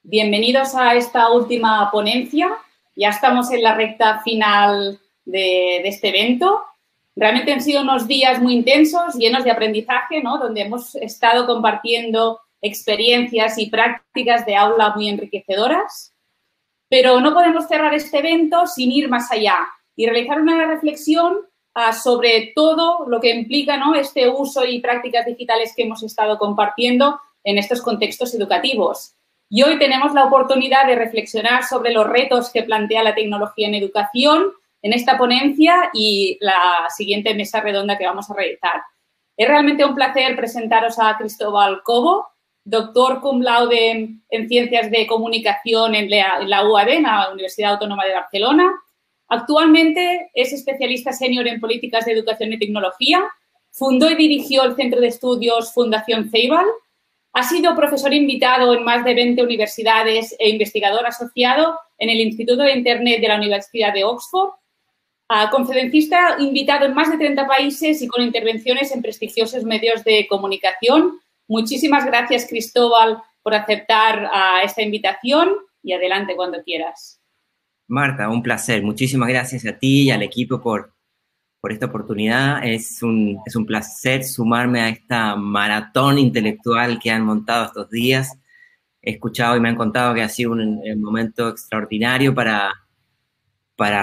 Bienvenidos a esta última ponencia. Ya estamos en la recta final de este evento. Realmente han sido unos días muy intensos, llenos de aprendizaje, ¿no? Donde hemos estado compartiendo experiencias y prácticas de aula muy enriquecedoras. Pero no podemos cerrar este evento sin ir más allá y realizar una reflexión sobre todo lo que implica, ¿no?, este uso y prácticas digitales que hemos estado compartiendo en estos contextos educativos. Y hoy tenemos la oportunidad de reflexionar sobre los retos que plantea la tecnología en educación en esta ponencia y la siguiente mesa redonda que vamos a realizar. Es realmente un placer presentaros a Cristóbal Cobo, doctor cum laude en Ciencias de Comunicación en la UAB, en la Universidad Autónoma de Barcelona. Actualmente es especialista senior en políticas de educación y tecnología. Fundó y dirigió el Centro de Estudios Fundación Ceibal. Ha sido profesor invitado en más de 20 universidades e investigador asociado en el Instituto de Internet de la Universidad de Oxford. Conferencista invitado en más de 30 países y con intervenciones en prestigiosos medios de comunicación. Muchísimas gracias, Cristóbal, por aceptar esta invitación y adelante cuando quieras. Marta, un placer. Muchísimas gracias a ti y al equipo por esta oportunidad. Es un placer sumarme a esta maratón intelectual que han montado estos días. He escuchado y me han contado que ha sido un momento extraordinario para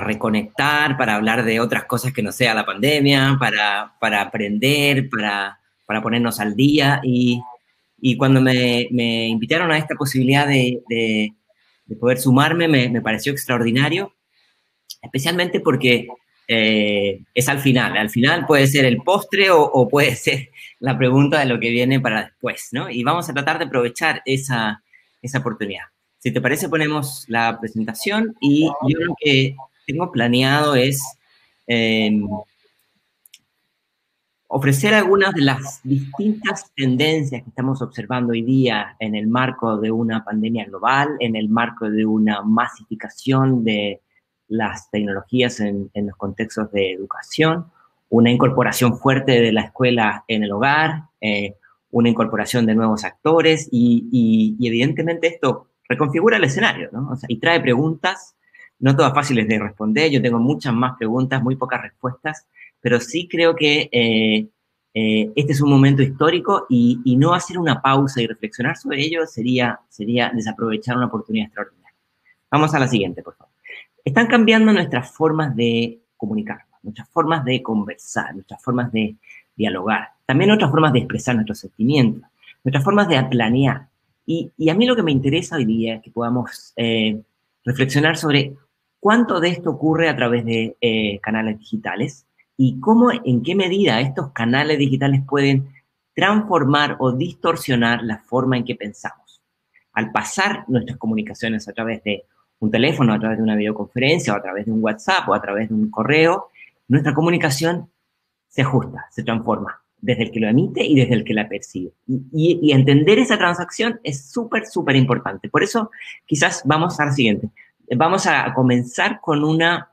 reconectar, para hablar de otras cosas que no sea la pandemia, para aprender, para ponernos al día. Y cuando me invitaron a esta posibilidad de poder sumarme, me pareció extraordinario, especialmente porque es al final. Al final puede ser el postre o puede ser la pregunta de lo que viene para después, ¿no? Y vamos a tratar de aprovechar esa oportunidad. Si te parece, ponemos la presentación y yo lo que tengo planeado es ofrecer algunas de las distintas tendencias que estamos observando hoy día en el marco de una pandemia global, en el marco de una masificación de las tecnologías en los contextos de educación, una incorporación fuerte de la escuela en el hogar, una incorporación de nuevos actores y evidentemente esto reconfigura el escenario, ¿no? O sea, y trae preguntas, no todas fáciles de responder. Yo tengo muchas más preguntas, muy pocas respuestas, pero sí creo que este es un momento histórico y no hacer una pausa y reflexionar sobre ello sería desaprovechar una oportunidad extraordinaria. Vamos a la siguiente, por favor. Están cambiando nuestras formas de comunicarnos, nuestras formas de conversar, nuestras formas de dialogar, también nuestras formas de expresar nuestros sentimientos, nuestras formas de planear. Y a mí lo que me interesa hoy día es que podamos reflexionar sobre cuánto de esto ocurre a través de canales digitales y cómo, en qué medida estos canales digitales pueden transformar o distorsionar la forma en que pensamos. Al pasar nuestras comunicaciones a través de un teléfono, a través de una videoconferencia, o a través de un WhatsApp, o a través de un correo, nuestra comunicación se ajusta, se transforma, desde el que lo emite y desde el que la percibe. Y entender esa transacción es súper, súper importante. Por eso, quizás vamos a la siguiente. Vamos a comenzar con una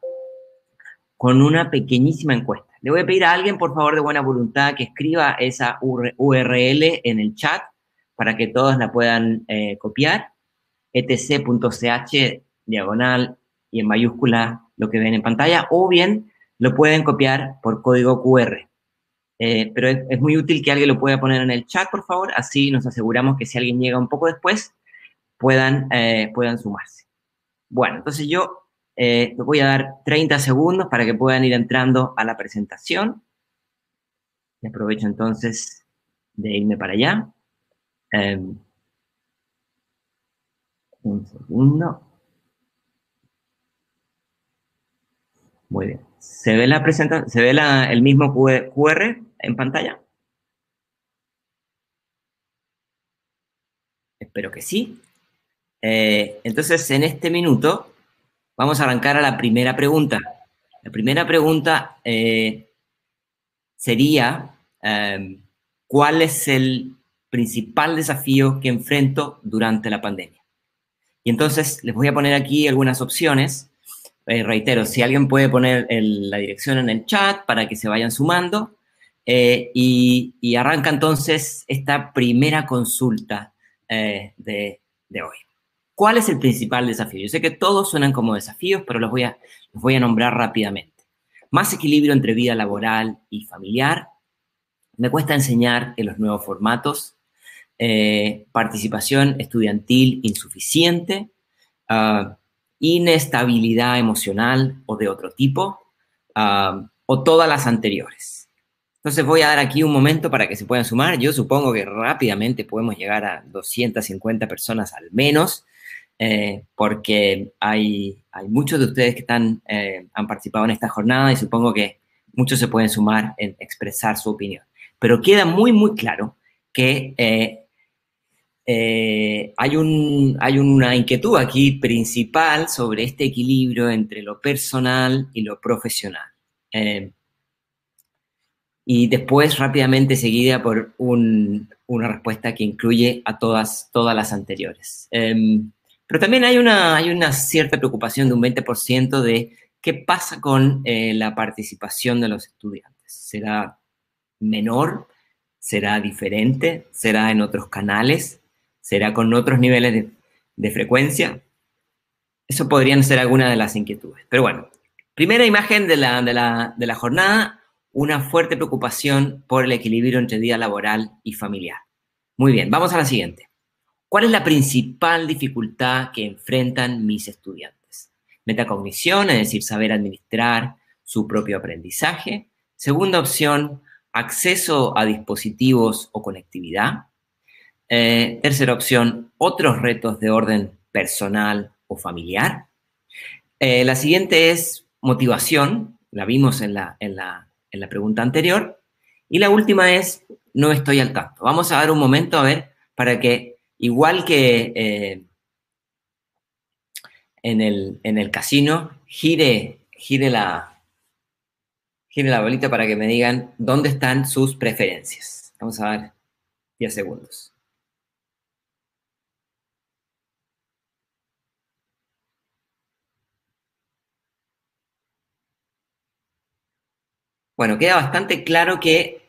pequeñísima encuesta. Le voy a pedir a alguien, por favor, de buena voluntad, que escriba esa URL en el chat para que todos la puedan copiar. etc.ch, diagonal y en mayúscula lo que ven en pantalla, o bien lo pueden copiar por código QR. Pero es muy útil que alguien lo pueda poner en el chat, por favor, así nos aseguramos que si alguien llega un poco después, puedan sumarse. Bueno, entonces yo les voy a dar 30 segundos para que puedan ir entrando a la presentación. Y aprovecho entonces de irme para allá. Un segundo. Muy bien. ¿Se ve la presentación? ¿Se ve el mismo QR en pantalla? Espero que sí. Entonces, en este minuto, vamos a arrancar a la primera pregunta. La primera pregunta sería, ¿cuál es el principal desafío que enfrento durante la pandemia? Y entonces, les voy a poner aquí algunas opciones. Reitero, si alguien puede poner la dirección en el chat para que se vayan sumando. Y arranca entonces esta primera consulta de hoy. ¿Cuál es el principal desafío? Yo sé que todos suenan como desafíos, pero los voy a nombrar rápidamente. Más equilibrio entre vida laboral y familiar. Me cuesta enseñar en los nuevos formatos. Participación estudiantil insuficiente. Inestabilidad emocional o de otro tipo. O todas las anteriores. Entonces voy a dar aquí un momento para que se puedan sumar. Yo supongo que rápidamente podemos llegar a 250 personas al menos. Porque hay muchos de ustedes que han participado en esta jornada y supongo que muchos se pueden sumar en expresar su opinión. Pero queda muy, muy claro que hay una inquietud aquí principal sobre este equilibrio entre lo personal y lo profesional. Y después rápidamente seguida por una respuesta que incluye a todas las anteriores. Pero también hay una cierta preocupación de un 20% de qué pasa con la participación de los estudiantes. ¿Será menor? ¿Será diferente? ¿Será en otros canales? ¿Será con otros niveles de frecuencia? Eso podrían ser algunas de las inquietudes. Pero bueno, primera imagen de la jornada, una fuerte preocupación por el equilibrio entre vida laboral y familiar. Muy bien, vamos a la siguiente. ¿Cuál es la principal dificultad que enfrentan mis estudiantes? Metacognición, es decir, saber administrar su propio aprendizaje. Segunda opción, acceso a dispositivos o conectividad. Tercera opción, otros retos de orden personal o familiar. La siguiente es motivación, la vimos en la pregunta anterior. Y la última es no estoy al tanto. Vamos a dar un momento a ver para que, igual que en el casino, gire la bolita para que me digan dónde están sus preferencias. Vamos a ver 10 segundos. Bueno, queda bastante claro que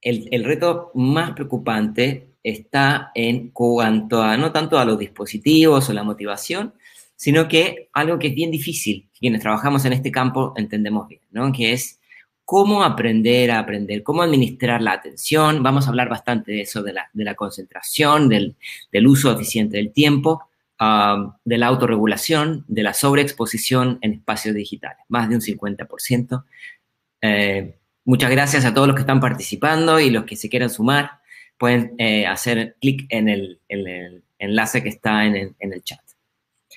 el reto más preocupante está en cuanto a, no tanto a los dispositivos o la motivación, sino que algo que es bien difícil, quienes trabajamos en este campo entendemos bien, ¿no? Que es cómo aprender a aprender, cómo administrar la atención. Vamos a hablar bastante de eso, de la concentración, del uso eficiente del tiempo, de la autorregulación, de la sobreexposición en espacios digitales, más de un 50%. Muchas gracias a todos los que están participando y los que se quieran sumar. Pueden hacer clic en el enlace que está en el chat.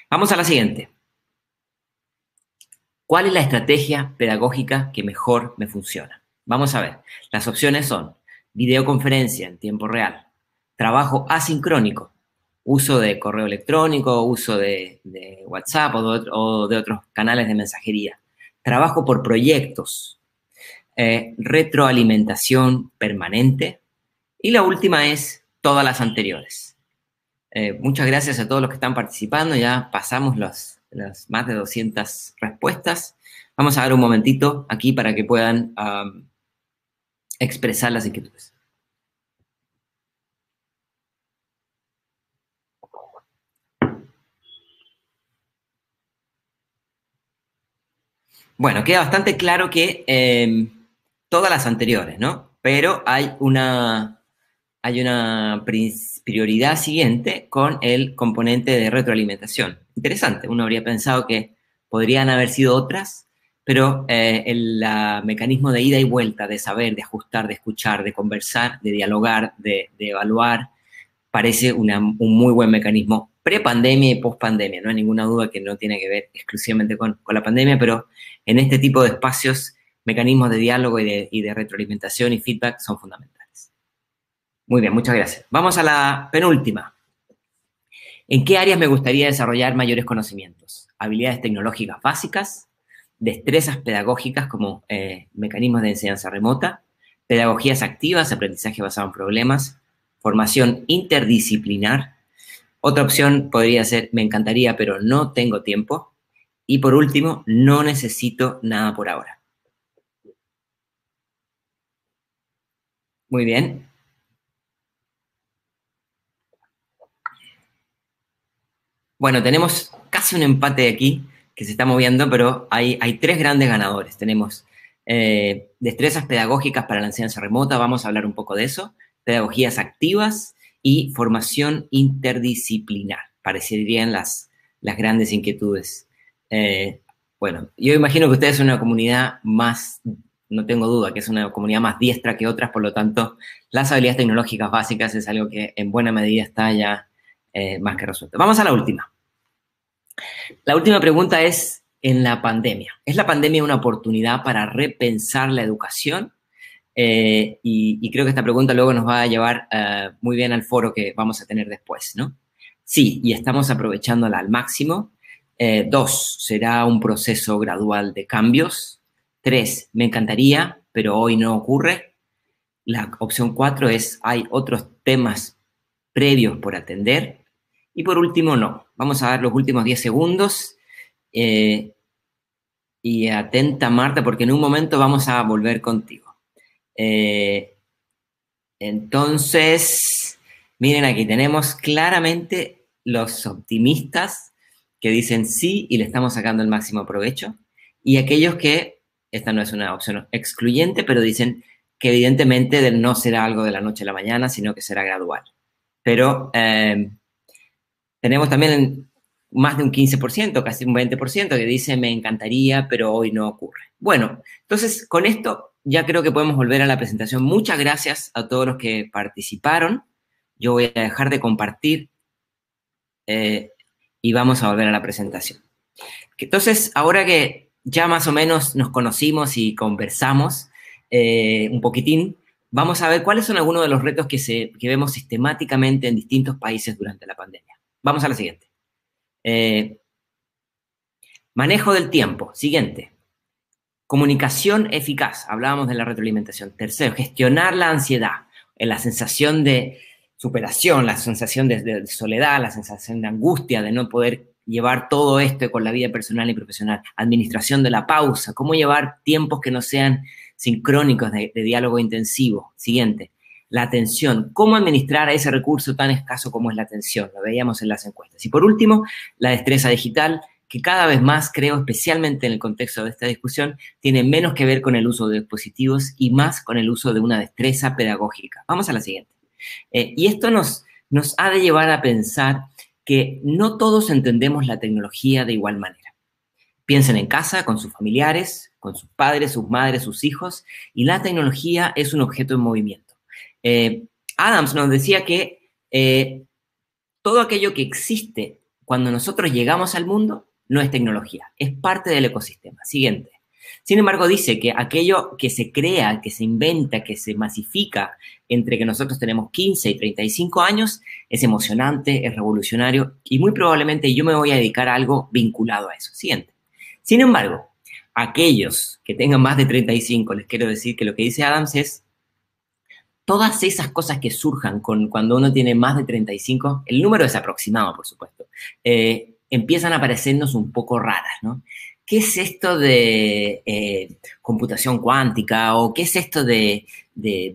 Vamos a la siguiente. ¿Cuál es la estrategia pedagógica que mejor me funciona? Vamos a ver. Las opciones son videoconferencia en tiempo real, trabajo asincrónico, uso de correo electrónico, uso de WhatsApp o de otros canales de mensajería, trabajo por proyectos, retroalimentación permanente, y la última es todas las anteriores. Muchas gracias a todos los que están participando, ya pasamos las más de 200 respuestas. Vamos a dar un momentito aquí para que puedan expresar las inquietudes. Bueno, queda bastante claro que todas las anteriores, ¿no? Pero hay una prioridad siguiente con el componente de retroalimentación. Interesante, uno habría pensado que podrían haber sido otras, pero el mecanismo de ida y vuelta, de saber, de ajustar, de escuchar, de conversar, de dialogar, de evaluar, parece un muy buen mecanismo pre-pandemia y post-pandemia. No hay ninguna duda que no tiene que ver exclusivamente con la pandemia, pero en este tipo de espacios, mecanismos de diálogo y de retroalimentación y feedback son fundamentales. Muy bien, muchas gracias. Vamos a la penúltima. ¿En qué áreas me gustaría desarrollar mayores conocimientos? Habilidades tecnológicas básicas, destrezas pedagógicas como mecanismos de enseñanza remota, pedagogías activas, aprendizaje basado en problemas, formación interdisciplinar. Otra opción podría ser, me encantaría, pero no tengo tiempo. Y por último, no necesito nada por ahora. Muy bien. Bueno, tenemos casi un empate aquí que se está moviendo, pero hay tres grandes ganadores. Tenemos destrezas pedagógicas para la enseñanza remota, vamos a hablar un poco de eso, pedagogías activas y formación interdisciplinar. Parecerían las grandes inquietudes. Bueno, yo imagino que ustedes son una comunidad más, no tengo duda, que es una comunidad más diestra que otras, por lo tanto, las habilidades tecnológicas básicas es algo que en buena medida está ya más que resuelto. Vamos a la última. La última pregunta es, en la pandemia, ¿es la pandemia una oportunidad para repensar la educación? Y creo que esta pregunta luego nos va a llevar muy bien al foro que vamos a tener después, ¿no? Sí, y estamos aprovechándola al máximo. 2, será un proceso gradual de cambios. 3, me encantaría, pero hoy no ocurre. La opción 4 es, hay otros temas previos por atender. Y por último, no. Vamos a dar los últimos 10 segundos. Y atenta, Marta, porque en un momento vamos a volver contigo. Entonces, miren aquí, tenemos claramente los optimistas que dicen sí y le estamos sacando el máximo provecho, y aquellos que, esta no es una opción excluyente, pero dicen que evidentemente no será algo de la noche a la mañana, sino que será gradual. Pero tenemos también más de un 15%, casi un 20%, que dice me encantaría, pero hoy no ocurre. Bueno, entonces con esto ya creo que podemos volver a la presentación. Muchas gracias a todos los que participaron. Yo voy a dejar de compartir y vamos a volver a la presentación. Entonces, ahora que ya más o menos nos conocimos y conversamos un poquitín, vamos a ver cuáles son algunos de los retos que vemos sistemáticamente en distintos países durante la pandemia. Vamos a la siguiente. Manejo del tiempo. Siguiente. Comunicación eficaz. Hablábamos de la retroalimentación. Tercero, gestionar la ansiedad, la sensación de superación, la sensación de soledad, la sensación de angustia, de no poder llevar todo esto con la vida personal y profesional. Administración de la pausa. Cómo llevar tiempos que no sean sincrónicos de diálogo intensivo. Siguiente. La atención, cómo administrar a ese recurso tan escaso como es la atención, lo veíamos en las encuestas. Y por último, la destreza digital, que cada vez más, creo, especialmente en el contexto de esta discusión, tiene menos que ver con el uso de dispositivos y más con el uso de una destreza pedagógica. Vamos a la siguiente. Y esto nos ha de llevar a pensar que no todos entendemos la tecnología de igual manera. Piensen en casa, con sus familiares, con sus padres, sus madres, sus hijos, y la tecnología es un objeto en movimiento. Adams nos decía que todo aquello que existe cuando nosotros llegamos al mundo no es tecnología, es parte del ecosistema. Siguiente. Sin embargo, dice que aquello que se crea, que se inventa, que se masifica entre que nosotros tenemos 15 y 35 años, es emocionante, es revolucionario y muy probablemente yo me voy a dedicar a algo vinculado a eso. Siguiente. Sin embargo, aquellos que tengan más de 35, les quiero decir que lo que dice Adams es todas esas cosas que surjan cuando uno tiene más de 35, el número es aproximado, por supuesto, empiezan a parecernos un poco raras, ¿no? ¿Qué es esto de computación cuántica? ¿O qué es esto de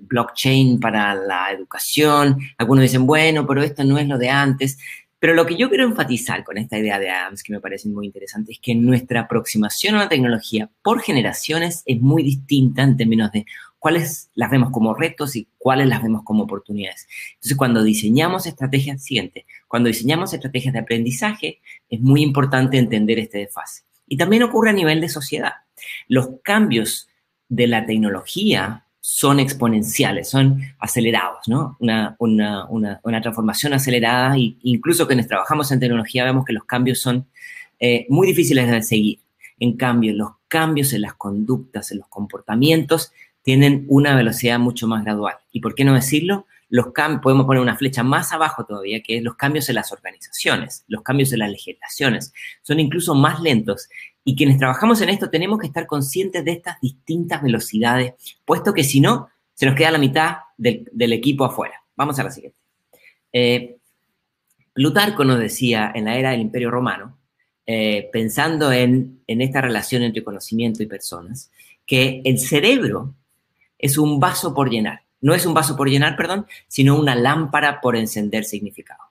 blockchain para la educación? Algunos dicen, bueno, pero esto no es lo de antes. Pero lo que yo quiero enfatizar con esta idea de Adams, que me parece muy interesante, es que nuestra aproximación a la tecnología por generaciones es muy distinta en términos de cuáles las vemos como retos y cuáles las vemos como oportunidades. Entonces, cuando diseñamos estrategias, cuando diseñamos estrategias de aprendizaje, es muy importante entender este desfase. Y también ocurre a nivel de sociedad. Los cambios de la tecnología son exponenciales, son acelerados, ¿no? Una transformación acelerada, e incluso quienes trabajamos en tecnología vemos que los cambios son muy difíciles de seguir. En cambio, los cambios en las conductas, en los comportamientos, tienen una velocidad mucho más gradual. ¿Y por qué no decirlo? Podemos poner una flecha más abajo todavía, que es los cambios en las organizaciones, los cambios en las legislaciones. Son incluso más lentos. Y quienes trabajamos en esto tenemos que estar conscientes de estas distintas velocidades, puesto que si no, se nos queda la mitad del equipo afuera. Vamos a la siguiente. Plutarco nos decía en la era del Imperio Romano, pensando en esta relación entre conocimiento y personas, que el cerebro es un vaso por llenar. No es un vaso por llenar, perdón, sino una lámpara por encender significado.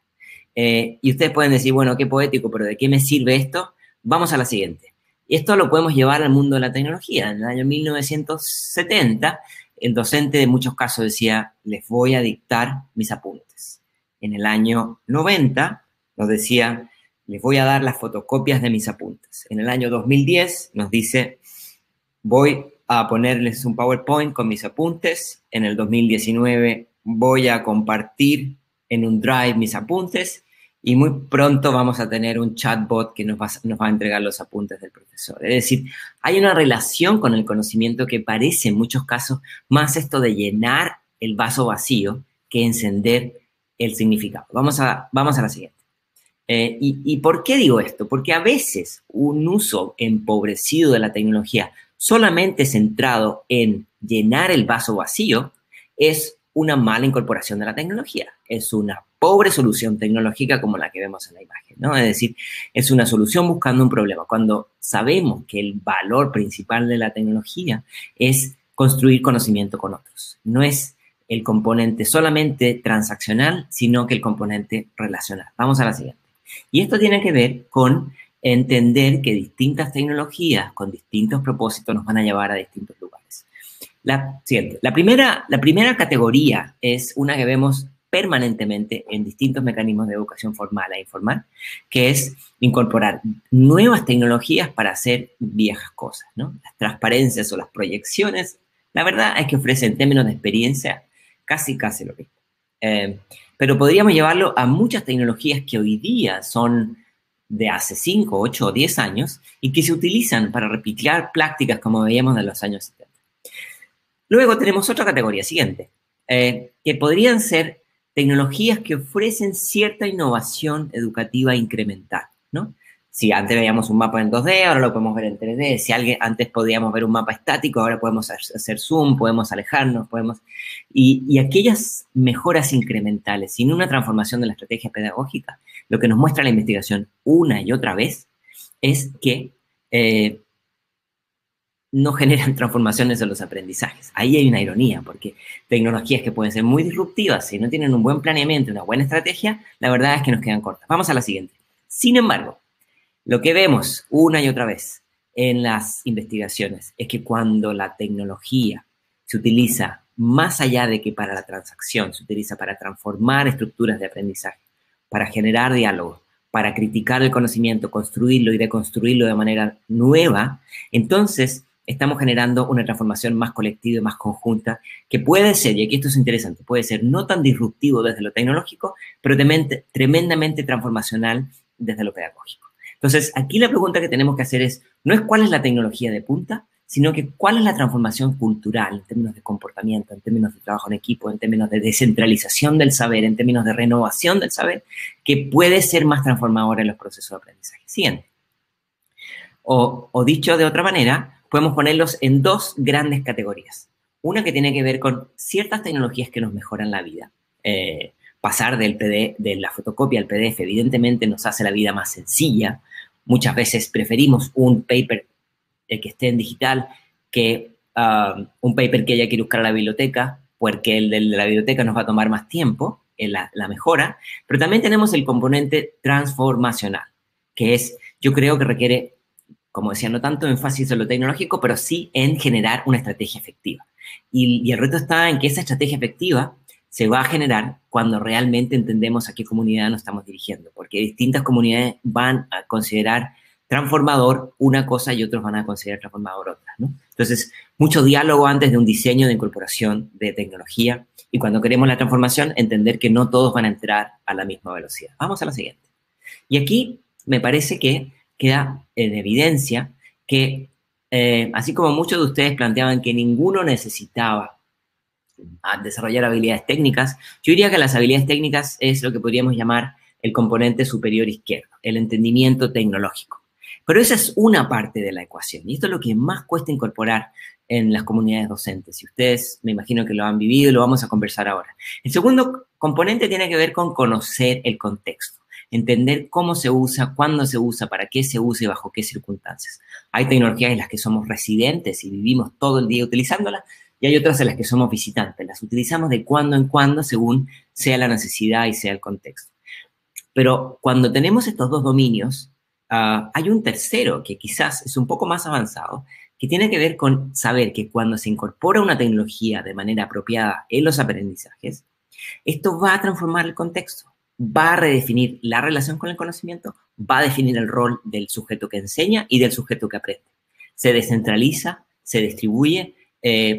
Y ustedes pueden decir, bueno, qué poético, pero ¿de qué me sirve esto? Vamos a la siguiente. Y esto lo podemos llevar al mundo de la tecnología. En el año 1970, el docente en muchos casos decía, les voy a dictar mis apuntes. En el año 90 nos decía, les voy a dar las fotocopias de mis apuntes. En el año 2010 nos dice, voy a ponerles un PowerPoint con mis apuntes. En el 2019 voy a compartir en un Drive mis apuntes. Y muy pronto vamos a tener un chatbot que nos va a entregar los apuntes del profesor. Es decir, hay una relación con el conocimiento que parece en muchos casos más esto de llenar el vaso vacío que encender el significado. Vamos a la siguiente. ¿Y por qué digo esto? Porque a veces un uso empobrecido de la tecnología solamente centrado en llenar el vaso vacío es una mala incorporación de la tecnología. Es una pobre solución tecnológica como la que vemos en la imagen, ¿no? Es decir, es una solución buscando un problema. Cuando sabemos que el valor principal de la tecnología es construir conocimiento con otros. No es el componente solamente transaccional, sino que el componente relacional. Vamos a la siguiente. Y esto tiene que ver con entender que distintas tecnologías con distintos propósitos nos van a llevar a distintos lugares. La primera categoría es una que vemos permanentemente en distintos mecanismos de educación formal e informal, que es incorporar nuevas tecnologías para hacer viejas cosas, ¿no? Las transparencias o las proyecciones, la verdad es que ofrecen en términos de experiencia casi lo mismo. Pero podríamos llevarlo a muchas tecnologías que hoy día son de hace 5, 8 o 10 años y que se utilizan para replicar prácticas como veíamos en los años 70. Luego tenemos otra categoría, siguiente, que podrían ser tecnologías que ofrecen cierta innovación educativa incremental, ¿no? Si antes veíamos un mapa en 2D, ahora lo podemos ver en 3D. Si antes podíamos ver un mapa estático, ahora podemos hacer zoom, podemos alejarnos, Y aquellas mejoras incrementales, sin una transformación de la estrategia pedagógica, lo que nos muestra la investigación una y otra vez es que no generan transformaciones en los aprendizajes. Ahí hay una ironía, porque tecnologías que pueden ser muy disruptivas, si no tienen un buen planeamiento, una buena estrategia, la verdad es que nos quedan cortas. Vamos a la siguiente. Sin embargo, lo que vemos una y otra vez en las investigaciones es que cuando la tecnología se utiliza más allá de que para la transacción, se utiliza para transformar estructuras de aprendizaje, para generar diálogo, para criticar el conocimiento, construirlo y deconstruirlo de manera nueva, entonces estamos generando una transformación más colectiva y más conjunta que puede ser, y aquí esto es interesante, puede ser no tan disruptivo desde lo tecnológico, pero tremendamente transformacional desde lo pedagógico. Entonces, aquí la pregunta que tenemos que hacer es, no es cuál es la tecnología de punta, sino que cuál es la transformación cultural en términos de comportamiento, en términos de trabajo en equipo, en términos de descentralización del saber, en términos de renovación del saber, que puede ser más transformadora en los procesos de aprendizaje. Siguiente. O dicho de otra manera, podemos ponerlos en dos grandes categorías. Una que tiene que ver con ciertas tecnologías que nos mejoran la vida. Pasar de la fotocopia al PDF, evidentemente nos hace la vida más sencilla. Muchas veces preferimos un paper que esté en digital que un paper que haya que ir a buscar a la biblioteca, porque el de la biblioteca nos va a tomar más tiempo, la mejora, pero también tenemos el componente transformacional, que es, yo creo que requiere, como decía, no tanto énfasis en lo tecnológico, pero sí en generar una estrategia efectiva. Y el reto está en que esa estrategia efectiva se va a generar cuando realmente entendemos a qué comunidad nos estamos dirigiendo, porque distintas comunidades van a considerar transformador una cosa y otros van a considerar transformador otra, ¿no? Entonces, mucho diálogo antes de un diseño de incorporación de tecnología y cuando queremos la transformación, entender que no todos van a entrar a la misma velocidad. Vamos a la siguiente. Y aquí me parece que queda en evidencia que, así como muchos de ustedes planteaban que ninguno necesitaba desarrollar habilidades técnicas, yo diría que las habilidades técnicas es lo que podríamos llamar el componente superior izquierdo, el entendimiento tecnológico. Pero esa es una parte de la ecuación, y esto es lo que más cuesta incorporar en las comunidades docentes. Y ustedes, me imagino que lo han vivido y lo vamos a conversar ahora. El segundo componente tiene que ver con conocer el contexto, entender cómo se usa, cuándo se usa, para qué se usa y bajo qué circunstancias. Hay tecnologías en las que somos residentes y vivimos todo el día utilizándolas, y hay otras en las que somos visitantes. Las utilizamos de cuando en cuando según sea la necesidad y sea el contexto. Pero cuando tenemos estos dos dominios, hay un tercero que quizás es un poco más avanzado, que tiene que ver con saber que cuando se incorpora una tecnología de manera apropiada en los aprendizajes, esto va a transformar el contexto, va a redefinir la relación con el conocimiento, va a definir el rol del sujeto que enseña y del sujeto que aprende. Se descentraliza, se distribuye,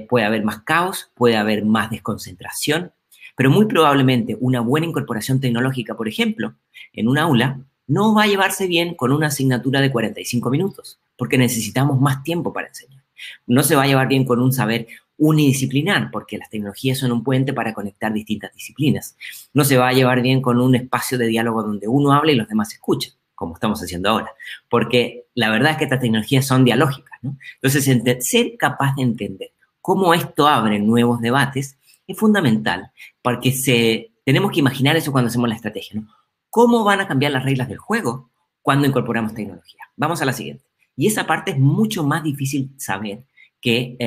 puede haber más caos, puede haber más desconcentración, pero muy probablemente una buena incorporación tecnológica, por ejemplo, en un aula, no va a llevarse bien con una asignatura de 45 minutos, porque necesitamos más tiempo para enseñar. No se va a llevar bien con un saber unidisciplinar, porque las tecnologías son un puente para conectar distintas disciplinas. No se va a llevar bien con un espacio de diálogo donde uno habla y los demás escuchan, como estamos haciendo ahora, porque la verdad es que estas tecnologías son dialógicas, ¿no? Entonces, ser capaz de entender cómo esto abre nuevos debates es fundamental, porque tenemos que imaginar eso cuando hacemos la estrategia, ¿no? ¿Cómo van a cambiar las reglas del juego cuando incorporamos tecnología? Vamos a la siguiente. Y esa parte es mucho más difícil saber que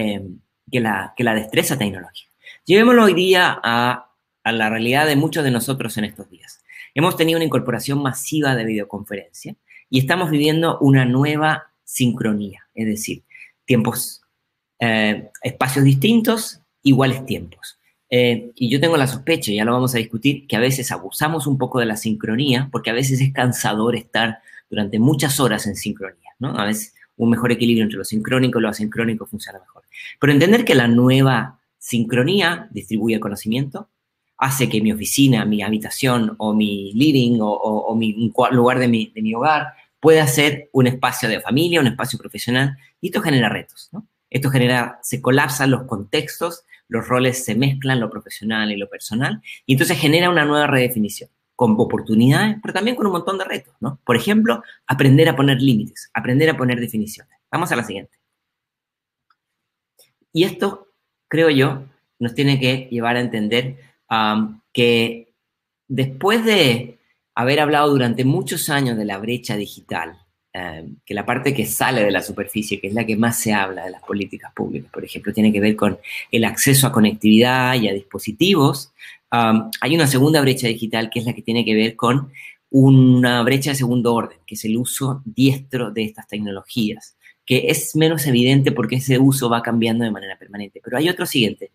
la destreza tecnológica. Llevémoslo hoy día a la realidad de muchos de nosotros en estos días. Hemos tenido una incorporación masiva de videoconferencia y estamos viviendo una nueva sincronía, es decir, espacios distintos, iguales tiempos. Y yo tengo la sospecha, ya lo vamos a discutir, que a veces abusamos un poco de la sincronía, porque a veces es cansador estar durante muchas horas en sincronía, ¿no? A veces un mejor equilibrio entre lo sincrónico y lo asincrónico funciona mejor. Pero entender que la nueva sincronía distribuye el conocimiento, hace que mi oficina, mi habitación o mi living o mi lugar de mi hogar pueda ser un espacio de familia, un espacio profesional, y esto genera retos, ¿no? Esto genera, se colapsan los contextos, los roles se mezclan, lo profesional y lo personal, y entonces genera una nueva redefinición, con oportunidades, pero también con un montón de retos, ¿no? Por ejemplo, aprender a poner límites, aprender a poner definiciones. Vamos a la siguiente. Y esto, creo yo, nos tiene que llevar a entender que después de haber hablado durante muchos años de la brecha digital, que la parte que sale de la superficie, que es la que más se habla de las políticas públicas, por ejemplo, tiene que ver con el acceso a conectividad y a dispositivos, hay una segunda brecha digital que es la que tiene que ver con una brecha de segundo orden, que es el uso diestro de estas tecnologías, que es menos evidente porque ese uso va cambiando de manera permanente. Pero hay otro siguiente,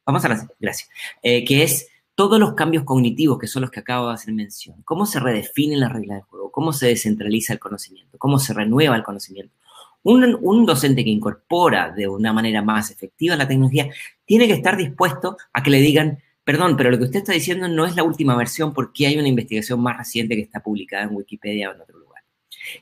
vamos a la, gracias, que es todos los cambios cognitivos, que son los que acabo de hacer mención. ¿Cómo se redefinen las reglas del juego? ¿Cómo se descentraliza el conocimiento? ¿Cómo se renueva el conocimiento? Un docente que incorpora de una manera más efectiva la tecnología tiene que estar dispuesto a que le digan, perdón, pero lo que usted está diciendo no es la última versión porque hay una investigación más reciente que está publicada en Wikipedia o en otro lugar.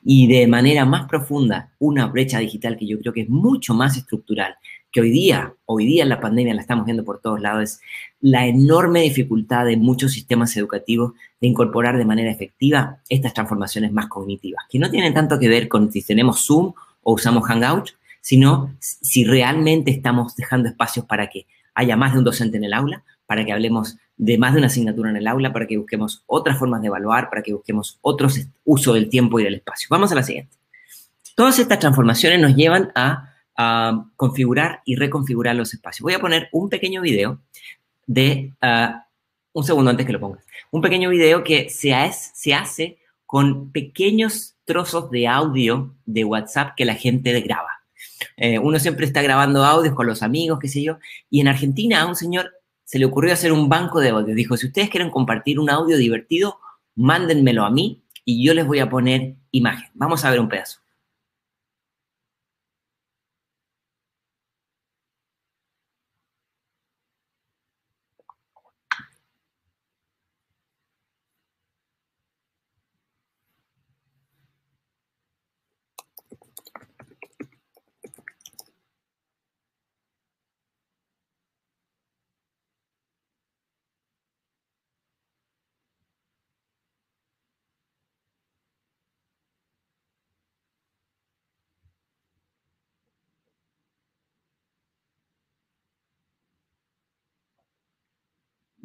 Y de manera más profunda, una brecha digital que yo creo que es mucho más estructural, que hoy día en la pandemia la estamos viendo por todos lados, es la enorme dificultad de muchos sistemas educativos de incorporar de manera efectiva estas transformaciones más cognitivas, que no tienen tanto que ver con si tenemos Zoom o usamos Hangout, sino si realmente estamos dejando espacios para que haya más de un docente en el aula, para que hablemos de más de una asignatura en el aula, para que busquemos otras formas de evaluar, para que busquemos otros uso del tiempo y del espacio. Vamos a la siguiente. Todas estas transformaciones nos llevan a configurar y reconfigurar los espacios. Voy a poner un pequeño video de, un segundo antes que lo pongas, un pequeño video que se hace con pequeños trozos de audio de WhatsApp que la gente graba. Uno siempre está grabando audios con los amigos, qué sé yo, y en Argentina a un señor se le ocurrió hacer un banco de audios. Dijo, si ustedes quieren compartir un audio divertido, mándenmelo a mí y yo les voy a poner imagen. Vamos a ver un pedazo.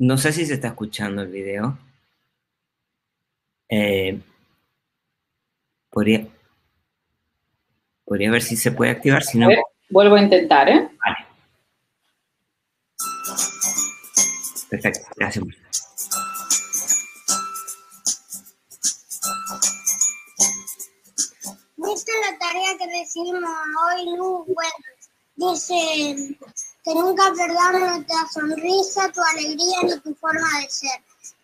No sé si se está escuchando el video. Podría ver si se puede activar, si no... A ver, vuelvo a intentar, ¿eh? Vale. Perfecto, gracias. ¿viste la tarea que recibimos hoy, Lu? Bueno, dice que nunca perdamos nuestra sonrisa, tu alegría ni tu forma de ser.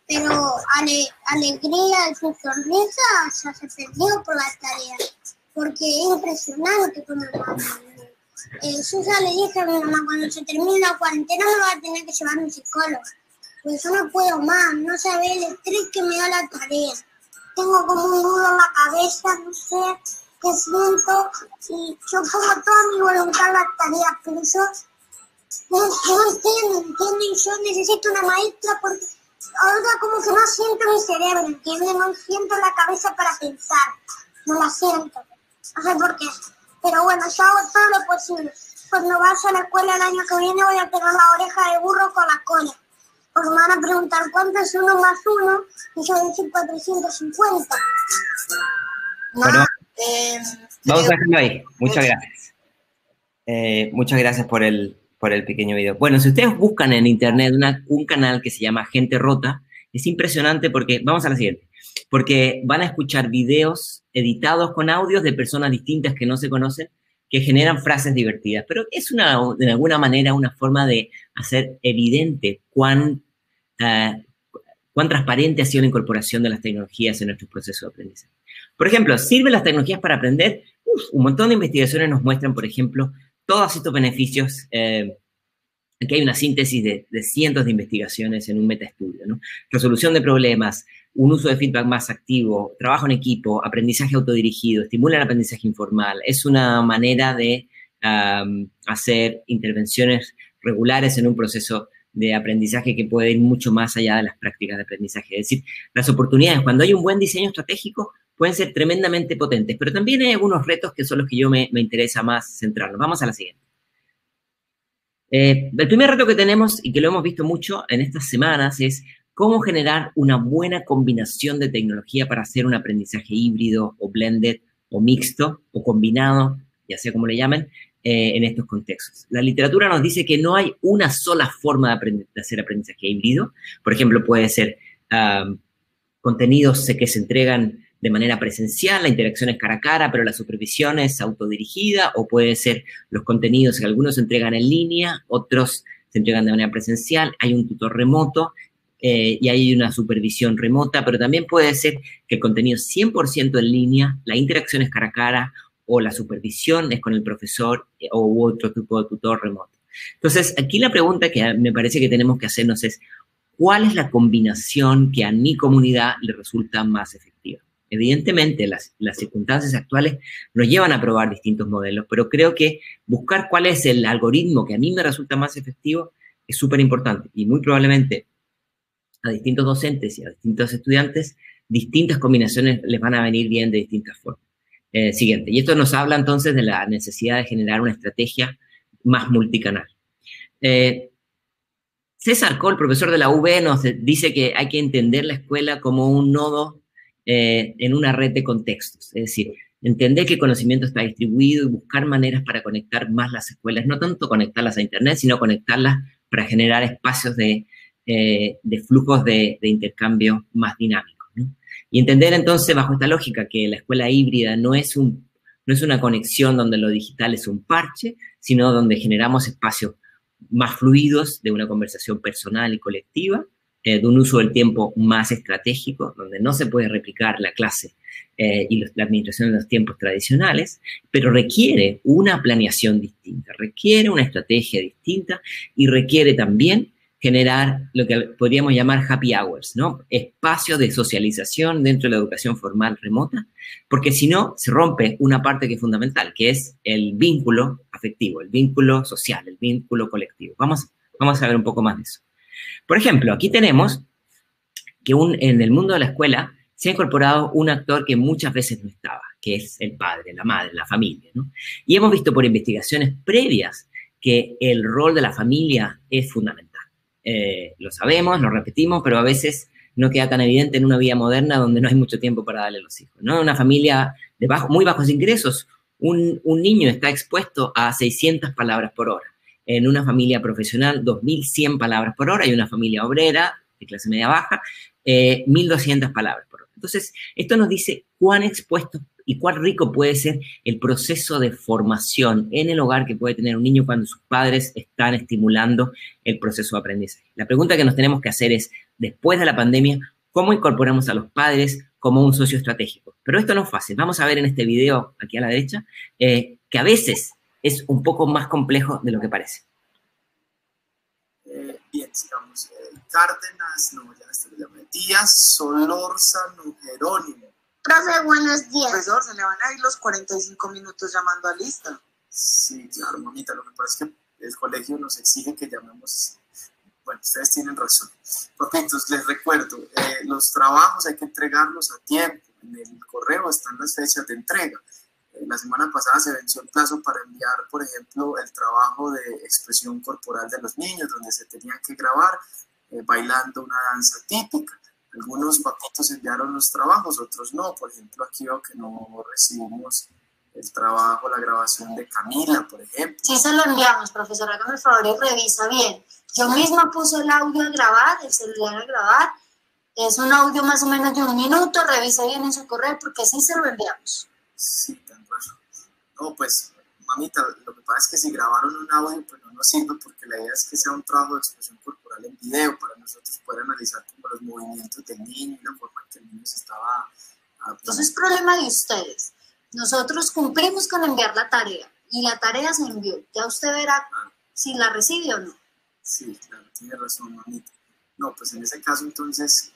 Pero alegría y su sonrisa ya se perdió por la tarea, porque es impresionante como yo ya le dije a mi mamá, cuando se termine la cuarentena me va a tener que llevar un psicólogo, pues yo no puedo más, no sabe el estrés que me da la tarea. Tengo como un nudo en la cabeza, no sé qué siento, y yo pongo toda mi voluntad en las tareas, pero yo no entiendo, y yo necesito una maestra porque ahora como que no siento mi cerebro, ¿entiendes? No siento la cabeza para pensar, no la siento, no sé por qué. Pero bueno, yo hago todo lo posible. Cuando vaya a la escuela el año que viene voy a tener la oreja de burro con la cola. Porque me van a preguntar cuánto es 1 más 1 y yo voy a decir 450. Bueno, vamos a dejarlo ahí. Muchas gracias. Muchas gracias por el pequeño video. Bueno, si ustedes buscan en internet un canal que se llama Gente Rota, es impresionante porque, vamos a la siguiente, porque van a escuchar videos editados con audios de personas distintas que no se conocen, que generan frases divertidas, pero es de alguna manera una forma de hacer evidente cuán transparente ha sido la incorporación de las tecnologías en nuestros procesos de aprendizaje. Por ejemplo, ¿sirven las tecnologías para aprender? Un montón de investigaciones nos muestran, por ejemplo, todos estos beneficios. Aquí hay una síntesis de cientos de investigaciones en un metaestudio, ¿no? Resolución de problemas, un uso de feedback más activo, trabajo en equipo, aprendizaje autodirigido, estimula el aprendizaje informal. Es una manera de hacer intervenciones regulares en un proceso de aprendizaje que puede ir mucho más allá de las prácticas de aprendizaje. Es decir, las oportunidades, cuando hay un buen diseño estratégico, pueden ser tremendamente potentes, pero también hay algunos retos que son los que yo me interesa más centrarnos. Vamos a la siguiente. El primer reto que tenemos, y que lo hemos visto mucho en estas semanas, es cómo generar una buena combinación de tecnología para hacer un aprendizaje híbrido, o blended, o mixto, o combinado, ya sea como le llamen, en estos contextos. La literatura nos dice que no hay una sola forma de hacer aprendizaje híbrido. Por ejemplo, puede ser contenidos que se entregan de manera presencial, la interacción es cara a cara, pero la supervisión es autodirigida, o puede ser los contenidos que algunos se entregan en línea, otros se entregan de manera presencial, hay un tutor remoto y hay una supervisión remota, pero también puede ser que el contenido es 100% en línea, la interacción es cara a cara, o la supervisión es con el profesor o otro tipo de tutor remoto. Entonces, aquí la pregunta que me parece que tenemos que hacernos es, ¿cuál es la combinación que a mi comunidad le resulta más efectiva? Evidentemente, las circunstancias actuales nos llevan a probar distintos modelos, pero creo que buscar cuál es el algoritmo que a mí me resulta más efectivo es súper importante, y muy probablemente a distintos docentes y a distintos estudiantes, distintas combinaciones les van a venir bien de distintas formas. Siguiente, y esto nos habla entonces de la necesidad de generar una estrategia más multicanal. César Cole, profesor de la UB, nos dice que hay que entender la escuela como un nodo en una red de contextos, es decir, entender que el conocimiento está distribuido y buscar maneras para conectar más las escuelas, no tanto conectarlas a internet, sino conectarlas para generar espacios de flujos de intercambio más dinámicos, ¿no? Y entender entonces, bajo esta lógica, que la escuela híbrida no es una conexión donde lo digital es un parche, sino donde generamos espacios más fluidos de una conversación personal y colectiva, de un uso del tiempo más estratégico, donde no se puede replicar la clase y la administración de los tiempos tradicionales, pero requiere una planeación distinta, requiere una estrategia distinta y requiere también generar lo que podríamos llamar happy hours, ¿no? Espacios de socialización dentro de la educación formal remota, porque si no, se rompe una parte que es fundamental, que es el vínculo afectivo, el vínculo social, el vínculo colectivo. Vamos a ver un poco más de eso. Por ejemplo, aquí tenemos que en el mundo de la escuela se ha incorporado un actor que muchas veces no estaba, que es el padre, la madre, la familia, ¿no? Y hemos visto por investigaciones previas que el rol de la familia es fundamental. Lo sabemos, lo repetimos, pero a veces no queda tan evidente en una vida moderna donde no hay mucho tiempo para darle a los hijos, ¿no? Una familia de muy bajos ingresos, un niño está expuesto a 600 palabras por hora. En una familia profesional, 2.100 palabras por hora, y una familia obrera, de clase media baja, 1.200 palabras por hora. Entonces, esto nos dice cuán expuestos y cuán rico puede ser el proceso de formación en el hogar que puede tener un niño cuando sus padres están estimulando el proceso de aprendizaje. La pregunta que nos tenemos que hacer es, después de la pandemia, ¿cómo incorporamos a los padres como un socio estratégico? Pero esto no es fácil. Vamos a ver en este video, aquí a la derecha, que a veces es un poco más complejo de lo que parece. Bien, sigamos. Cárdenas, no, ya estoy ya Díaz, Solórzano, Jerónimo. Profe, buenos días. Profesor, se le van a ir los 45 minutos llamando a lista. Sí, claro, mamita, lo que pasa es que el colegio nos exige que llamemos. Bueno, ustedes tienen razón. Papitos, les recuerdo, los trabajos hay que entregarlos a tiempo. En el correo están las fechas de entrega. La semana pasada se venció el plazo para enviar, por ejemplo, el trabajo de expresión corporal de los niños, donde se tenían que grabar bailando una danza típica. Algunos papitos enviaron los trabajos, otros no. Por ejemplo, aquí veo que no recibimos el trabajo, la grabación de Camila, por ejemplo. Sí se lo enviamos, profesor, hágame el favor y revisa bien. Yo misma puse el audio a grabar, el celular a grabar. Es un audio más o menos de 1 minuto, revise bien en su correo porque sí se lo enviamos. Sí, tan raro. No, pues, mamita, lo que pasa es que si grabaron un audio, pues no nos sirve porque la idea es que sea un trabajo de expresión corporal en video para nosotros poder analizar como los movimientos del niño y la forma en que el niño se estaba adaptando. Entonces es problema de ustedes. Nosotros cumplimos con enviar la tarea y la tarea se envió. Ya usted verá si la recibe o no. Sí, claro, tiene razón, mamita. No, pues en ese caso entonces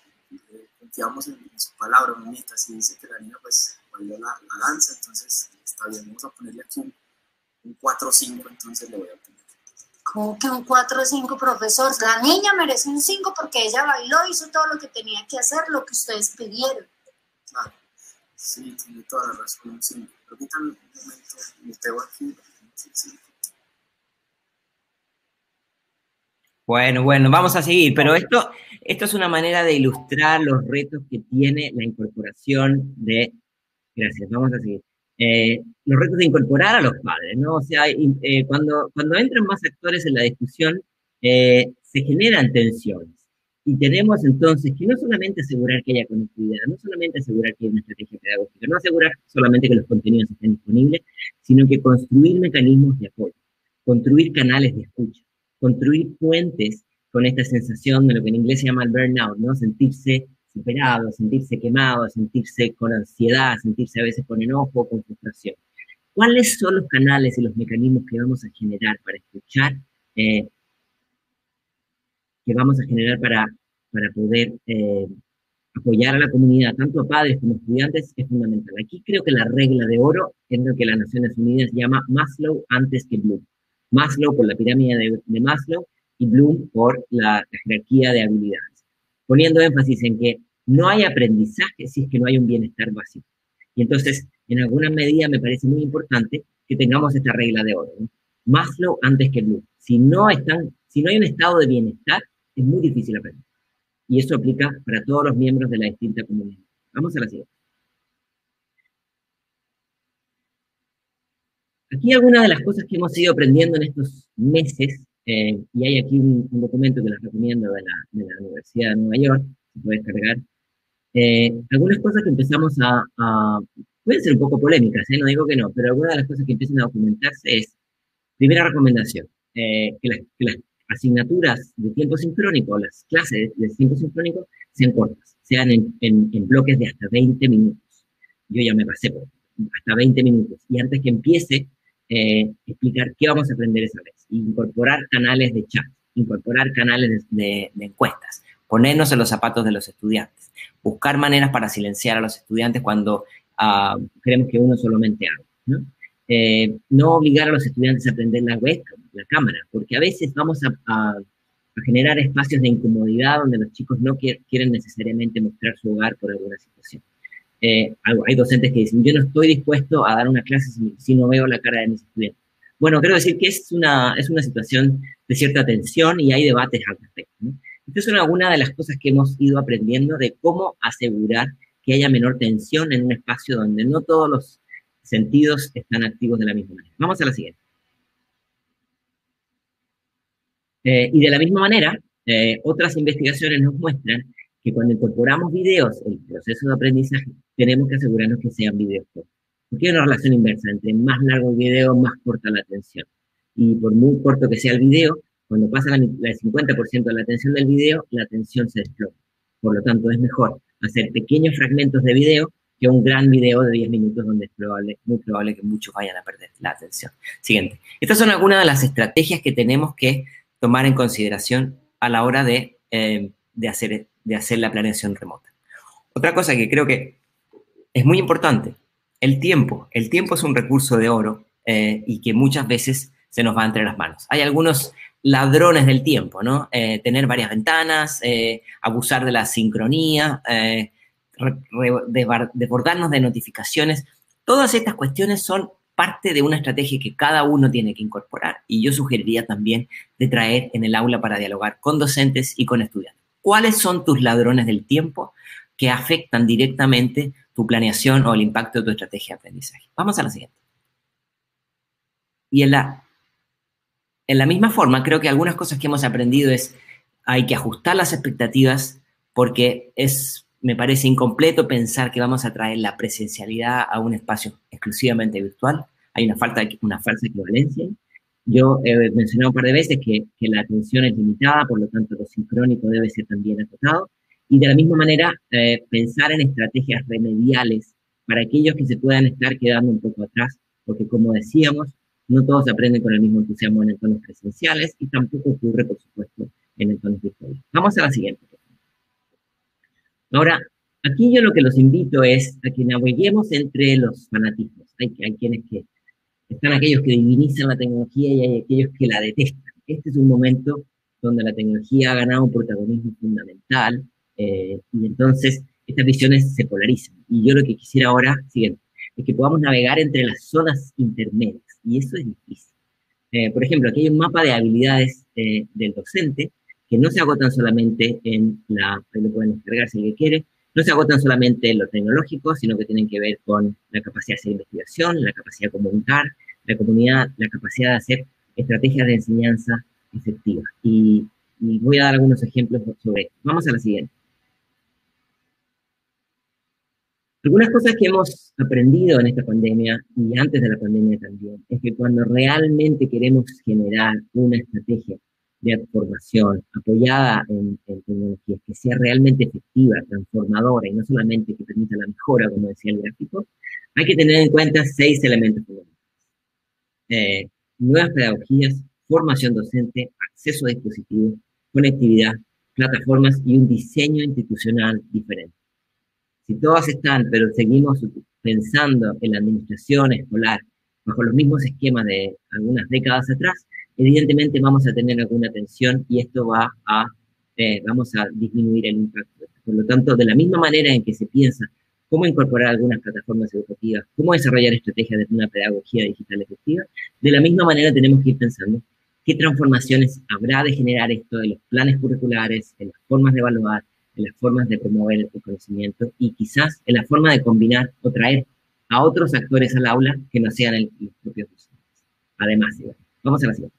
confiamos en su palabra, mamita. Si dice que la niña pues bailó la danza, entonces está bien, vamos a ponerle aquí un 4 o 5, entonces le voy a poner. ¿Cómo que un 4 o 5, profesor? La niña merece un 5 porque ella bailó, hizo todo lo que tenía que hacer, lo que ustedes pidieron. Claro, sí, tiene toda la razón, un 5. Permítanme un momento, me tengo aquí. Sí. Bueno, vamos a seguir, pero esto es una manera de ilustrar los retos que tiene la incorporación de... Gracias, vamos a seguir. Los retos de incorporar a los padres, ¿no? O sea, cuando entran más actores en la discusión, se generan tensiones. Y tenemos entonces que no solamente asegurar que haya conectividad, no solamente asegurar que haya una estrategia pedagógica, no asegurar solamente que los contenidos estén disponibles, sino que construir mecanismos de apoyo, construir canales de escucha, construir puentes con esta sensación de lo que en inglés se llama el burnout, ¿no? Sentirse superado, sentirse quemado, sentirse con ansiedad, sentirse a veces con enojo, con frustración. ¿Cuáles son los canales y los mecanismos que vamos a generar para escuchar, para poder apoyar a la comunidad, tanto a padres como a estudiantes? Es fundamental. Aquí creo que la regla de oro es lo que las Naciones Unidas llama Maslow antes que Bloom. Maslow por la pirámide de Maslow y Bloom por la jerarquía de habilidades, poniendo énfasis en que no hay aprendizaje si es que no hay un bienestar básico. Y entonces, en alguna medida me parece muy importante que tengamos esta regla de oro, ¿no? Maslow antes que Bloom. Si no hay un estado de bienestar, es muy difícil aprender. Y eso aplica para todos los miembros de la distinta comunidad. Vamos a la siguiente. Aquí algunas de las cosas que hemos ido aprendiendo en estos meses, y hay aquí un documento que les recomiendo de la Universidad de Nueva York, se puede descargar. Algunas cosas que empezamos pueden ser un poco polémicas, no digo que no, pero algunas de las cosas que empiezan a documentarse es, primera recomendación, que las asignaturas de tiempo sincrónico, las clases de tiempo sincrónico, sean cortas, sean en bloques de hasta 20 minutos. Yo ya me pasé por hasta 20 minutos. Y antes que empiece, explicar qué vamos a aprender esa vez. Incorporar canales de chat, incorporar canales de encuestas, ponernos en los zapatos de los estudiantes, buscar maneras para silenciar a los estudiantes cuando creemos que uno solamente habla, ¿no? No obligar a los estudiantes a aprender la webcam, la cámara, porque a veces vamos a generar espacios de incomodidad donde los chicos no quieren necesariamente mostrar su hogar por alguna situación. Hay docentes que dicen, yo no estoy dispuesto a dar una clase si no veo la cara de mis estudiantes. Bueno, quiero decir que es una situación de cierta tensión y hay debates al respecto, ¿no? Estas son algunas de las cosas que hemos ido aprendiendo de cómo asegurar que haya menor tensión en un espacio donde no todos los sentidos están activos de la misma manera. Vamos a la siguiente. Y de la misma manera, otras investigaciones nos muestran que cuando incorporamos videos en el proceso de aprendizaje, tenemos que asegurarnos que sean videos cortos. Porque hay una relación inversa, entre más largo el video, más corta la atención. Y por muy corto que sea el video, cuando pasa el 50% de la atención del video, la atención se desploma. Por lo tanto, es mejor hacer pequeños fragmentos de video que un gran video de 10 minutos donde es muy probable que muchos vayan a perder la atención. Siguiente. Estas son algunas de las estrategias que tenemos que tomar en consideración a la hora de hacer la planeación remota. Otra cosa que creo que es muy importante, el tiempo. El tiempo es un recurso de oro y que muchas veces se nos va entre las manos. Hay algunos ladrones del tiempo, ¿no? Tener varias ventanas, abusar de la sincronía, desbordarnos de notificaciones. Todas estas cuestiones son parte de una estrategia que cada uno tiene que incorporar. Y yo sugeriría también de traer en el aula para dialogar con docentes y con estudiantes. ¿Cuáles son tus ladrones del tiempo que afectan directamente tu planeación o el impacto de tu estrategia de aprendizaje? Vamos a la siguiente. Y en la misma forma, creo que algunas cosas que hemos aprendido hay que ajustar las expectativas porque me parece incompleto pensar que vamos a traer la presencialidad a un espacio exclusivamente virtual. Hay una falsa equivalencia. Yo he mencionado un par de veces que la atención es limitada, por lo tanto lo sincrónico debe ser también acotado. Y de la misma manera, pensar en estrategias remediales para aquellos que se puedan estar quedando un poco atrás, porque como decíamos, no todos aprenden con el mismo entusiasmo en entornos presenciales y tampoco ocurre, por supuesto, en entornos virtuales. Vamos a la siguiente. Ahora, aquí yo lo que los invito es a que naveguemos entre los fanatismos. Hay quienes que están aquellos que divinizan la tecnología y hay aquellos que la detestan. Este es un momento donde la tecnología ha ganado un protagonismo fundamental y entonces estas visiones se polarizan. Y yo lo que quisiera ahora, siguiente, es que podamos navegar entre las zonas intermedias y eso es difícil. Por ejemplo, aquí hay un mapa de habilidades del docente que no se agotan solamente ahí lo pueden descargar si alguien quiere, no se agotan solamente en lo tecnológico, sino que tienen que ver con la capacidad de hacer investigación, la capacidad de comunicar, la capacidad de hacer estrategias de enseñanza efectivas. Y voy a dar algunos ejemplos sobre esto. Vamos a la siguiente. Algunas cosas que hemos aprendido en esta pandemia y antes de la pandemia también, es que cuando realmente queremos generar una estrategia de formación apoyada en tecnologías que sea realmente efectiva, transformadora y no solamente que permita la mejora, como decía el gráfico, hay que tener en cuenta 6 elementos fundamentales. Nuevas pedagogías, formación docente, acceso a dispositivos, conectividad, plataformas y un diseño institucional diferente. Si todas están, pero seguimos pensando en la administración escolar bajo los mismos esquemas de algunas décadas atrás, evidentemente vamos a tener alguna tensión y esto vamos a disminuir el impacto. Por lo tanto, de la misma manera en que se piensa cómo incorporar algunas plataformas educativas, cómo desarrollar estrategias de una pedagogía digital efectiva, de la misma manera tenemos que ir pensando qué transformaciones habrá de generar esto de los planes curriculares, en las formas de evaluar, en las formas de promover el conocimiento y quizás en la forma de combinar o traer a otros actores al aula que no sean los propios docentes. Además, vamos a la siguiente.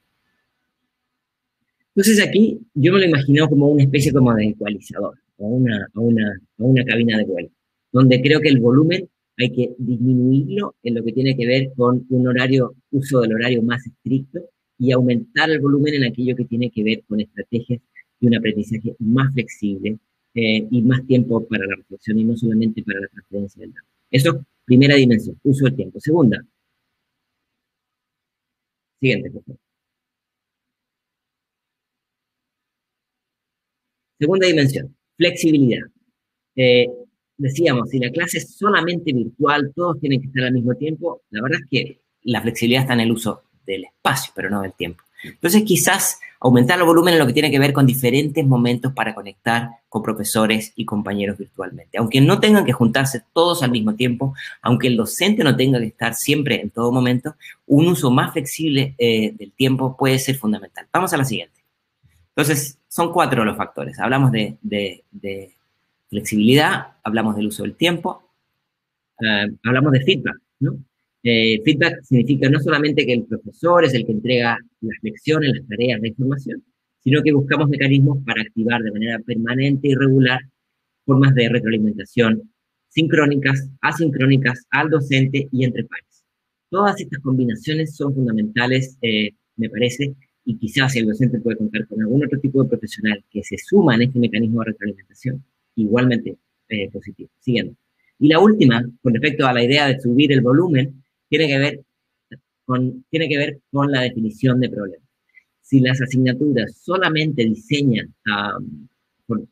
Entonces aquí yo me lo imagino como una especie como de ecualizador, o una cabina de vuelo, donde creo que el volumen hay que disminuirlo en lo que tiene que ver con un uso del horario más estricto y aumentar el volumen en aquello que tiene que ver con estrategias de un aprendizaje más flexible y más tiempo para la reflexión y no solamente para la transferencia del dato. Eso, primera dimensión, uso del tiempo. Segunda. Siguiente, por favor. Segunda dimensión, flexibilidad. Decíamos, si la clase es solamente virtual, todos tienen que estar al mismo tiempo, la verdad es que la flexibilidad está en el uso del espacio, pero no del tiempo. Entonces, quizás aumentar el volumen en lo que tiene que ver con diferentes momentos para conectar con profesores y compañeros virtualmente. Aunque no tengan que juntarse todos al mismo tiempo, aunque el docente no tenga que estar siempre en todo momento, un uso más flexible del tiempo puede ser fundamental. Vamos a la siguiente. Entonces, son 4 los factores. Hablamos de flexibilidad, hablamos del uso del tiempo, hablamos de feedback, ¿no? Feedback significa no solamente que el profesor es el que entrega las lecciones, las tareas, la información, sino que buscamos mecanismos para activar de manera permanente y regular formas de retroalimentación sincrónicas, asincrónicas, al docente y entre pares. Todas estas combinaciones son fundamentales, me parece, y quizás si el docente puede contar con algún otro tipo de profesional que se suma en este mecanismo de retroalimentación, igualmente positivo. Siguiendo. Y la última, con respecto a la idea de subir el volumen, tiene que ver con la definición de problemas. Si las asignaturas solamente diseñan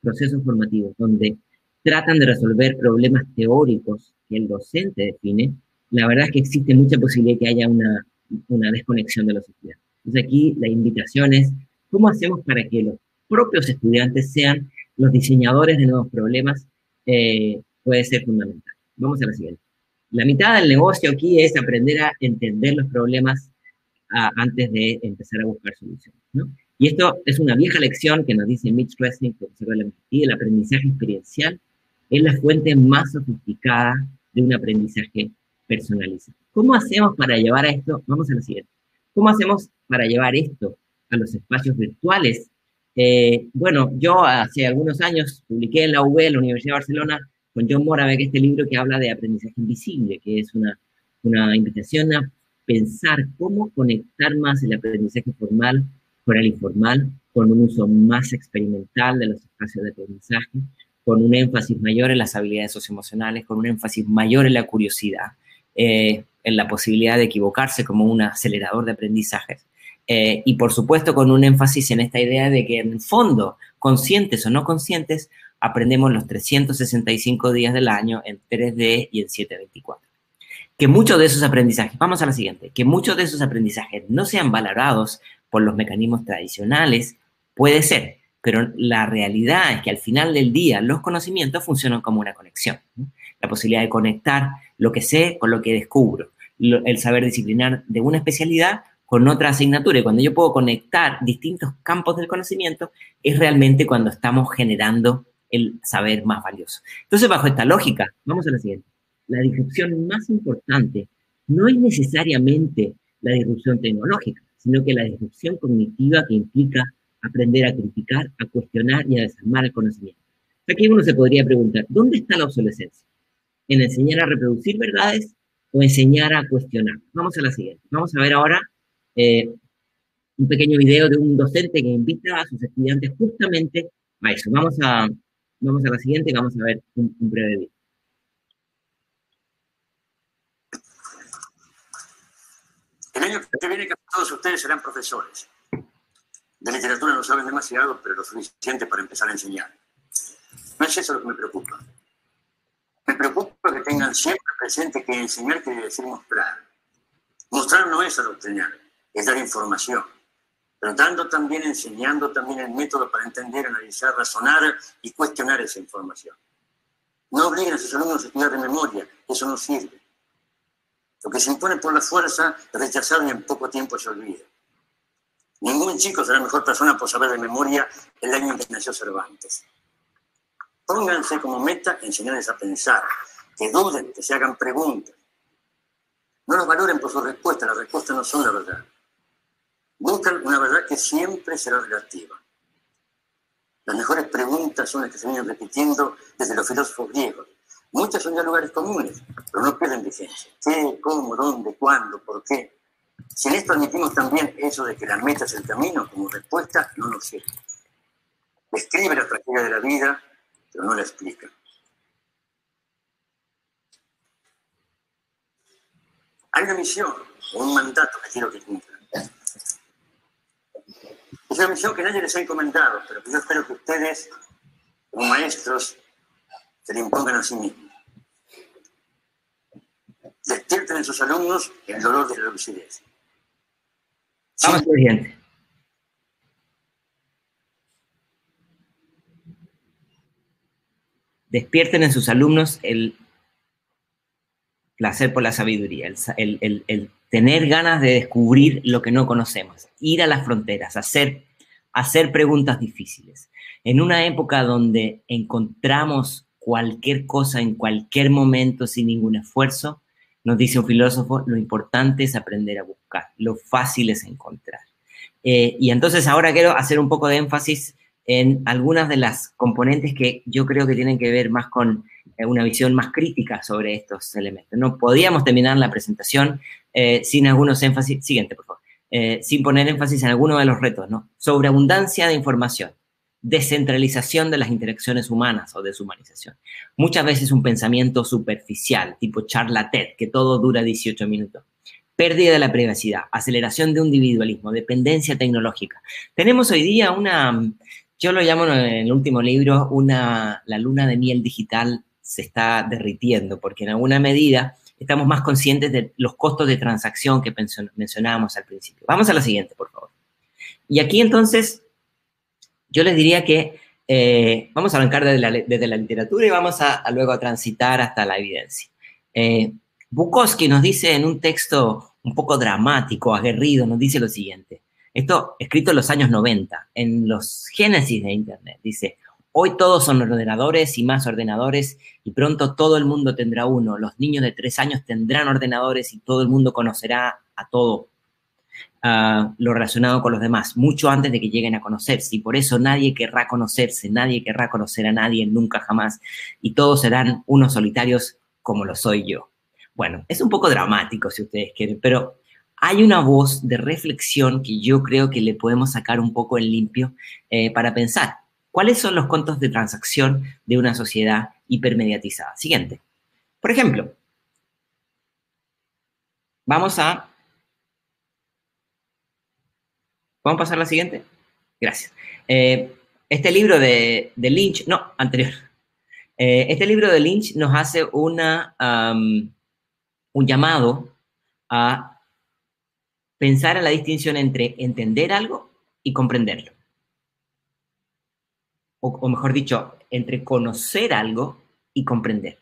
procesos formativos donde tratan de resolver problemas teóricos que el docente define, la verdad es que existe mucha posibilidad de que haya una desconexión de los estudiantes. Entonces aquí la invitación es, ¿cómo hacemos para que los propios estudiantes sean los diseñadores de nuevos problemas? Puede ser fundamental. Vamos a la siguiente. La mitad del negocio aquí es aprender a entender los problemas antes de empezar a buscar soluciones, ¿no? Y esto es una vieja lección que nos dice Mitch Resnick, profesor de la MIT, el aprendizaje experiencial es la fuente más sofisticada de un aprendizaje personalizado. ¿Cómo hacemos para llevar a esto? Vamos a la siguiente. ¿Cómo hacemos para llevar esto a los espacios virtuales? Bueno, yo hace algunos años publiqué en la UB, en la Universidad de Barcelona, con John Moravec, este libro que habla de aprendizaje invisible, que es una invitación a pensar cómo conectar más el aprendizaje formal con el informal, con un uso más experimental de los espacios de aprendizaje, con un énfasis mayor en las habilidades socioemocionales, con un énfasis mayor en la curiosidad, en la posibilidad de equivocarse como un acelerador de aprendizajes, y por supuesto con un énfasis en esta idea de que en el fondo, conscientes o no conscientes, aprendemos los 365 días del año en 3D y en 724. Que muchos de esos aprendizajes, vamos a la siguiente, que muchos de esos aprendizajes no sean valorados por los mecanismos tradicionales, puede ser, pero la realidad es que al final del día los conocimientos funcionan como una conexión, ¿no? La posibilidad de conectar lo que sé con lo que descubro, el saber disciplinar de una especialidad con otra asignatura, y cuando yo puedo conectar distintos campos del conocimiento, es realmente cuando estamos generando el saber más valioso. Entonces, bajo esta lógica, vamos a la siguiente. La disrupción más importante no es necesariamente la disrupción tecnológica, sino que la disrupción cognitiva que implica aprender a criticar, a cuestionar y a desarmar el conocimiento. Aquí uno se podría preguntar, ¿dónde está la obsolescencia? ¿En enseñar a reproducir verdades o enseñar a cuestionar? Vamos a la siguiente. Vamos a ver ahora un pequeño video de un docente que invita a sus estudiantes justamente a eso. Vamos a la siguiente y vamos a ver un breve video. El año que viene casi todos ustedes serán profesores. De literatura no saben demasiado, pero lo suficiente para empezar a enseñar. No es eso lo que me preocupa. Me preocupa que tengan siempre presente que enseñar quiere decir mostrar. Mostrar no es adoctrinar, es dar información. Pero dando también, enseñando también el método para entender, analizar, razonar y cuestionar esa información. No obliguen a sus alumnos a estudiar de memoria, eso no sirve. Lo que se impone por la fuerza es rechazado y en poco tiempo se olvida. Ningún chico será mejor persona por saber de memoria el año en que nació Cervantes. Pónganse como meta enseñarles a pensar, que duden, que se hagan preguntas. No los valoren por sus respuestas, las respuestas no son la verdad. Buscan una verdad que siempre será relativa. Las mejores preguntas son las que se vienen repitiendo desde los filósofos griegos. Muchas son ya lugares comunes, pero no pierden vigencia. ¿Qué, cómo, dónde, cuándo, por qué? Si en esto admitimos también eso de que la meta es el camino como respuesta, no nos sirve. Describe la tragedia de la vida, pero no la explica. Hay una misión o un mandato que quiero que cumplan. Es una misión que nadie les ha encomendado, pero que yo espero que ustedes, como maestros, se le impongan a sí mismos. Despierten en sus alumnos el dolor de la lucidez. Vamos al siguiente. Despierten en sus alumnos el placer por la sabiduría, el tener ganas de descubrir lo que no conocemos, ir a las fronteras, hacer preguntas difíciles. En una época donde encontramos cualquier cosa en cualquier momento sin ningún esfuerzo, nos dice un filósofo, lo importante es aprender a buscar, lo fácil es encontrar. Y entonces ahora quiero hacer un poco de énfasis en algunas de las componentes que yo creo que tienen que ver más con una visión más crítica sobre estos elementos. No podíamos terminar la presentación sin algunos énfasis. Siguiente, por favor. Sin poner énfasis en alguno de los retos, ¿no? Sobreabundancia de información, descentralización de las interacciones humanas o deshumanización. Muchas veces un pensamiento superficial, tipo charla TED, que todo dura 18 minutos. Pérdida de la privacidad, aceleración de un individualismo, dependencia tecnológica. Tenemos hoy día yo lo llamo en el último libro, la luna de miel digital se está derritiendo, porque en alguna medida estamos más conscientes de los costos de transacción que mencionábamos al principio. Vamos a la siguiente, por favor. Y aquí entonces, yo les diría que vamos a arrancar desde la literatura y vamos luego a transitar hasta la evidencia. Bukowski nos dice en un texto un poco dramático, aguerrido, nos dice lo siguiente. Esto escrito en los años 90, en los génesis de Internet. Dice, hoy todos son ordenadores y más ordenadores y pronto todo el mundo tendrá uno. Los niños de 3 años tendrán ordenadores y todo el mundo conocerá a todo lo relacionado con los demás, mucho antes de que lleguen a conocerse. Y por eso nadie querrá conocerse, nadie querrá conocer a nadie nunca jamás. Y todos serán unos solitarios como lo soy yo. Bueno, es un poco dramático si ustedes quieren, pero hay una voz de reflexión que yo creo que le podemos sacar un poco en limpio para pensar. ¿Cuáles son los costos de transacción de una sociedad hipermediatizada? Siguiente. Por ejemplo, ¿podemos pasar a la siguiente? Gracias. Este libro de Lynch, no, anterior. Este libro de Lynch nos hace un llamado a pensar en la distinción entre entender algo y comprenderlo. O mejor dicho, entre conocer algo y comprender.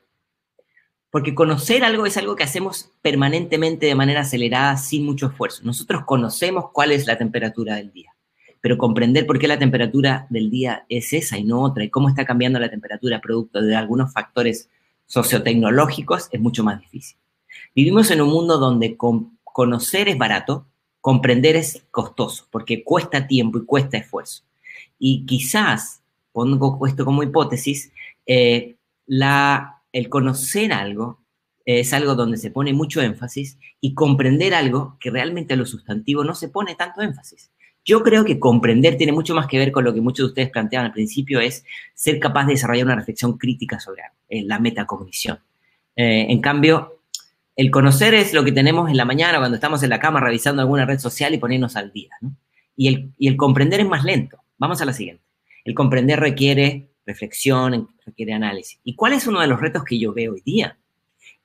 Porque conocer algo es algo que hacemos permanentemente de manera acelerada, sin mucho esfuerzo. Nosotros conocemos cuál es la temperatura del día, pero comprender por qué la temperatura del día es esa y no otra, y cómo está cambiando la temperatura producto de algunos factores sociotecnológicos es mucho más difícil. Vivimos en un mundo donde conocer es barato, comprender es costoso, porque cuesta tiempo y cuesta esfuerzo. Y quizás, pongo esto como hipótesis, el conocer algo es algo donde se pone mucho énfasis y comprender algo que realmente a lo sustantivo no se pone tanto énfasis. Yo creo que comprender tiene mucho más que ver con lo que muchos de ustedes planteaban al principio, es ser capaz de desarrollar una reflexión crítica sobre algo, la metacognición. En cambio, el conocer es lo que tenemos en la mañana cuando estamos en la cama revisando alguna red social y ponernos al día, ¿no? Y el comprender es más lento. Vamos a la siguiente. El comprender requiere reflexión, requiere análisis. ¿Y cuál es uno de los retos que yo veo hoy día?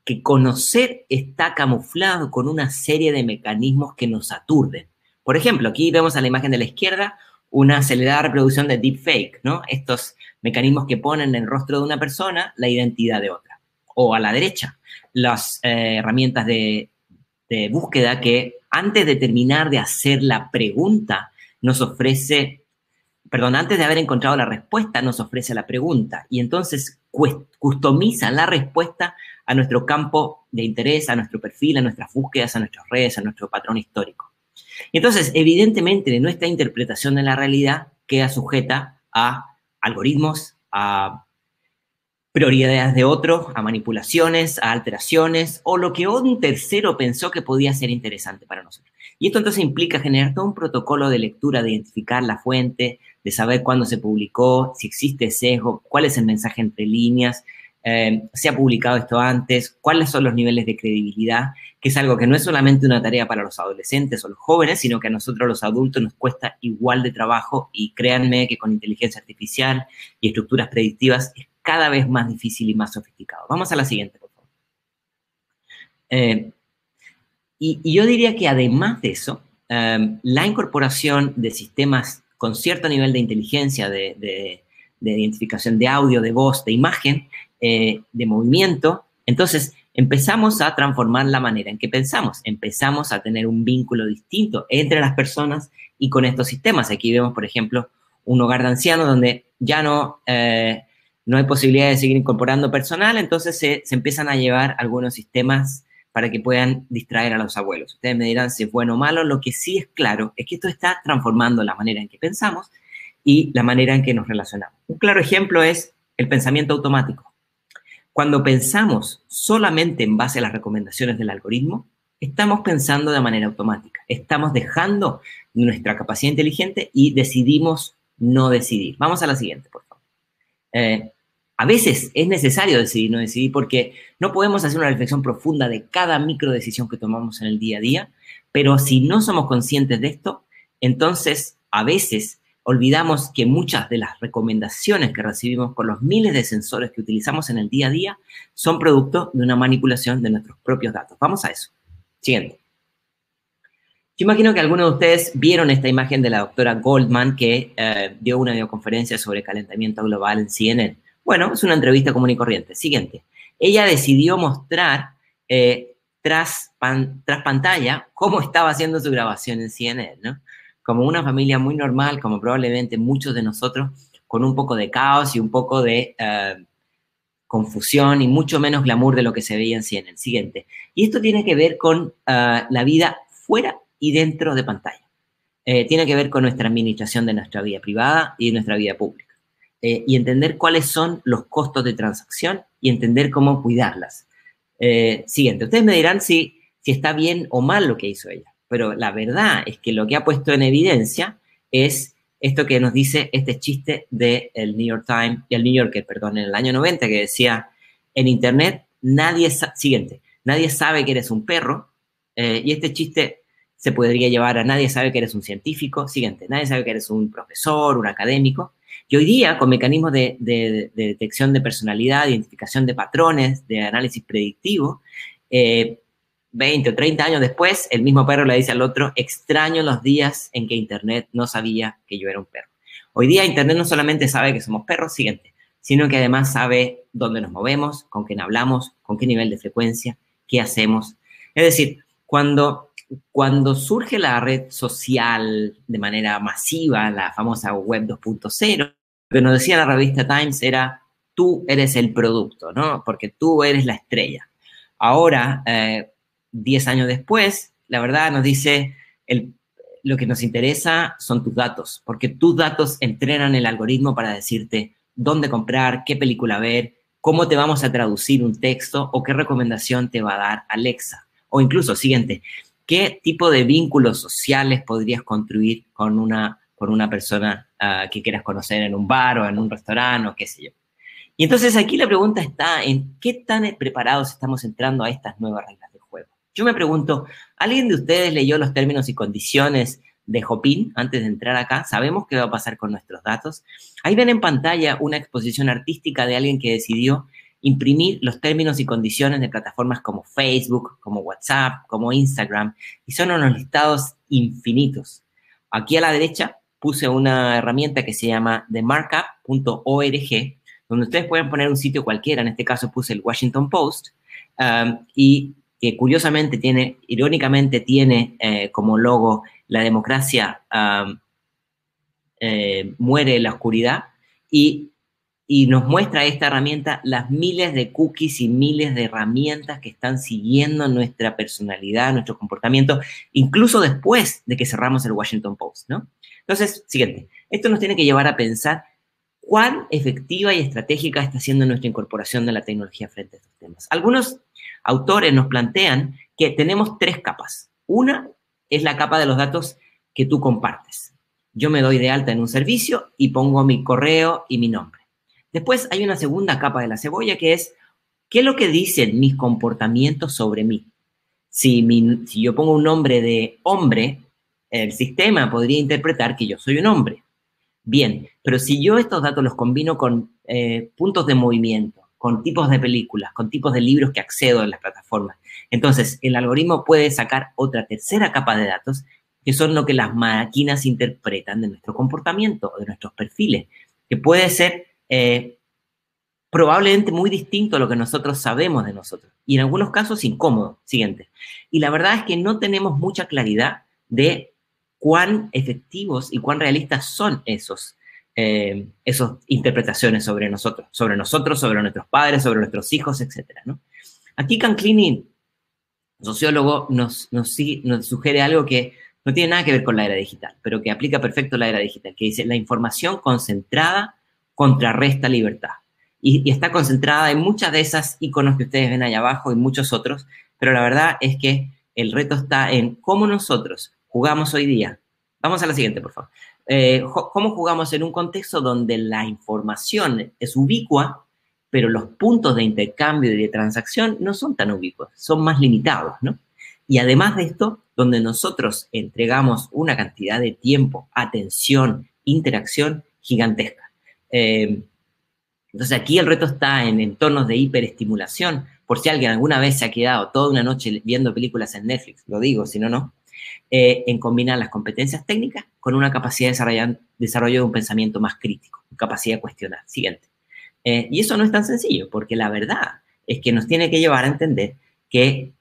Que conocer está camuflado con una serie de mecanismos que nos aturden. Por ejemplo, aquí vemos a la imagen de la izquierda una acelerada reproducción de deepfake, ¿no? Estos mecanismos que ponen en el rostro de una persona la identidad de otra. O a la derecha, las herramientas de búsqueda que antes de terminar de hacer la pregunta nos ofrece, antes de haber encontrado la respuesta nos ofrece la pregunta y entonces customiza la respuesta a nuestro campo de interés, a nuestro perfil, a nuestras búsquedas, a nuestras redes, a nuestro patrón histórico. Y entonces, evidentemente, nuestra interpretación de la realidad queda sujeta a algoritmos, a prioridades de otros, a manipulaciones, a alteraciones, o lo que un tercero pensó que podía ser interesante para nosotros. Y esto entonces implica generar todo un protocolo de lectura, de identificar la fuente, de saber cuándo se publicó, si existe sesgo, cuál es el mensaje entre líneas, se ha publicado esto antes, cuáles son los niveles de credibilidad, que es algo que no es solamente una tarea para los adolescentes o los jóvenes, sino que a nosotros los adultos nos cuesta igual de trabajo y créanme que con inteligencia artificial y estructuras predictivas es cada vez más difícil y más sofisticado. Vamos a la siguiente, por favor. Y yo diría que además de eso, la incorporación de sistemas con cierto nivel de inteligencia, de identificación de audio, de voz, de imagen, de movimiento, entonces empezamos a transformar la manera en que pensamos. Empezamos a tener un vínculo distinto entre las personas y con estos sistemas. Aquí vemos, por ejemplo, un hogar de ancianos donde ya no hay posibilidad de seguir incorporando personal, entonces se empiezan a llevar algunos sistemas para que puedan distraer a los abuelos. Ustedes me dirán si es bueno o malo. Lo que sí es claro es que esto está transformando la manera en que pensamos y la manera en que nos relacionamos. Un claro ejemplo es el pensamiento automático. Cuando pensamos solamente en base a las recomendaciones del algoritmo, estamos pensando de manera automática. Estamos dejando nuestra capacidad inteligente y decidimos no decidir. Vamos a la siguiente, por favor. A veces es necesario decidir no decidir porque no podemos hacer una reflexión profunda de cada microdecisión que tomamos en el día a día, pero si no somos conscientes de esto, entonces a veces olvidamos que muchas de las recomendaciones que recibimos por los miles de sensores que utilizamos en el día a día son producto de una manipulación de nuestros propios datos. Vamos a eso. Siguiente. Yo imagino que algunos de ustedes vieron esta imagen de la doctora Goldman que dio una videoconferencia sobre calentamiento global en CNN. Bueno, es una entrevista común y corriente. Siguiente. Ella decidió mostrar tras pantalla cómo estaba haciendo su grabación en CNN, ¿no? Como una familia muy normal, como probablemente muchos de nosotros, con un poco de caos y un poco de confusión y mucho menos glamour de lo que se veía en CNN. Siguiente. Y esto tiene que ver con la vida fuera y dentro de pantalla. Tiene que ver con nuestra administración de nuestra vida privada y de nuestra vida pública. Y entender cuáles son los costos de transacción y entender cómo cuidarlas. Siguiente. Ustedes me dirán si está bien o mal lo que hizo ella. Pero la verdad es que lo que ha puesto en evidencia es esto que nos dice este chiste del New York Times, y el New Yorker, perdón, en el año 90, que decía, en Internet nadie sabe que eres un perro, y este chiste se podría llevar a nadie sabe que eres un científico. Siguiente, nadie sabe que eres un profesor, un académico. Y hoy día, con mecanismos de detección de personalidad, de identificación de patrones, de análisis predictivo, 20 o 30 años después, el mismo perro le dice al otro, extraño los días en que Internet no sabía que yo era un perro. Hoy día Internet no solamente sabe que somos perros, siguiente, sino que además sabe dónde nos movemos, con quién hablamos, con qué nivel de frecuencia, qué hacemos. Es decir, cuando surge la red social de manera masiva, la famosa web 2.0, lo que nos decía la revista Times era, tú eres el producto, ¿no? Porque tú eres la estrella. Ahora, 10 años después, la verdad nos dice, lo que nos interesa son tus datos, porque tus datos entrenan el algoritmo para decirte dónde comprar, qué película ver, cómo te vamos a traducir un texto o qué recomendación te va a dar Alexa. O incluso, siguiente, qué tipo de vínculos sociales podrías construir con una persona que quieras conocer en un bar o en un restaurante o qué sé yo. Y entonces aquí la pregunta está en qué tan preparados estamos entrando a estas nuevas reglas del juego. Yo me pregunto, ¿alguien de ustedes leyó los términos y condiciones de Hopin antes de entrar acá? ¿Sabemos qué va a pasar con nuestros datos? Ahí ven en pantalla una exposición artística de alguien que decidió imprimir los términos y condiciones de plataformas como Facebook, como WhatsApp, como Instagram, y son unos listados infinitos. Aquí a la derecha puse una herramienta que se llama themarkup.org, donde ustedes pueden poner un sitio cualquiera, en este caso puse el Washington Post, y que curiosamente irónicamente tiene como logo la democracia muere en la oscuridad, y nos muestra esta herramienta las miles de cookies y miles de herramientas que están siguiendo nuestra personalidad, nuestro comportamiento, incluso después de que cerramos el Washington Post, ¿no? Entonces, siguiente, esto nos tiene que llevar a pensar cuán efectiva y estratégica está siendo nuestra incorporación de la tecnología frente a estos temas. Algunos autores nos plantean que tenemos 3 capas. Una es la capa de los datos que tú compartes. Yo me doy de alta en un servicio y pongo mi correo y mi nombre. Después hay una segunda capa de la cebolla que es, ¿qué es lo que dicen mis comportamientos sobre mí? Si yo pongo un nombre de hombre, el sistema podría interpretar que yo soy un hombre. Bien, pero si yo estos datos los combino con puntos de movimiento, con tipos de películas, con tipos de libros que accedo en las plataformas, entonces el algoritmo puede sacar otra tercera capa de datos que son lo que las máquinas interpretan de nuestro comportamiento, de nuestros perfiles, que puede ser probablemente muy distinto a lo que nosotros sabemos de nosotros, y en algunos casos incómodo. Siguiente. Y la verdad es que no tenemos mucha claridad de cuán efectivos y cuán realistas son esas interpretaciones sobre nosotros, sobre nuestros padres, sobre nuestros hijos, etcétera, ¿no? Aquí Canclini, sociólogo, nos sugiere algo que no tiene nada que ver con la era digital, pero que aplica perfecto la era digital, que dice, la información concentrada contrarresta libertad. y está concentrada en muchas de esas iconos que ustedes ven allá abajo y muchos otros, pero la verdad es que el reto está en cómo nosotros jugamos hoy día. Vamos a la siguiente, por favor. Cómo jugamos en un contexto donde la información es ubicua, pero los puntos de intercambio y de transacción no son tan ubicuos, son más limitados, ¿no? Y además de esto, donde nosotros entregamos una cantidad de tiempo, atención, interacción gigantesca. Entonces aquí el reto está en entornos de hiperestimulación. Por si alguien alguna vez se ha quedado toda una noche viendo películas en Netflix, lo digo, si no, no. En combinar las competencias técnicas con una capacidad de desarrollo de un pensamiento más crítico, capacidad de cuestionar. Siguiente. Y eso no es tan sencillo, porque la verdad es que nos tiene que llevar a entender que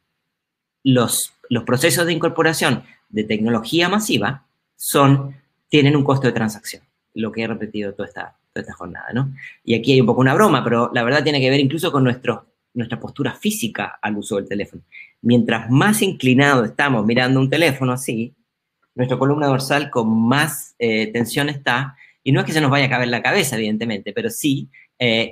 los procesos de incorporación de tecnología masiva tienen un costo de transacción, lo que he repetido toda esta jornada, ¿no? Y aquí hay un poco una broma, pero la verdad tiene que ver incluso con nuestra postura física al uso del teléfono. Mientras más inclinado estamos mirando un teléfono así, nuestra columna dorsal con más tensión está, y no es que se nos vaya a caber la cabeza, evidentemente, pero sí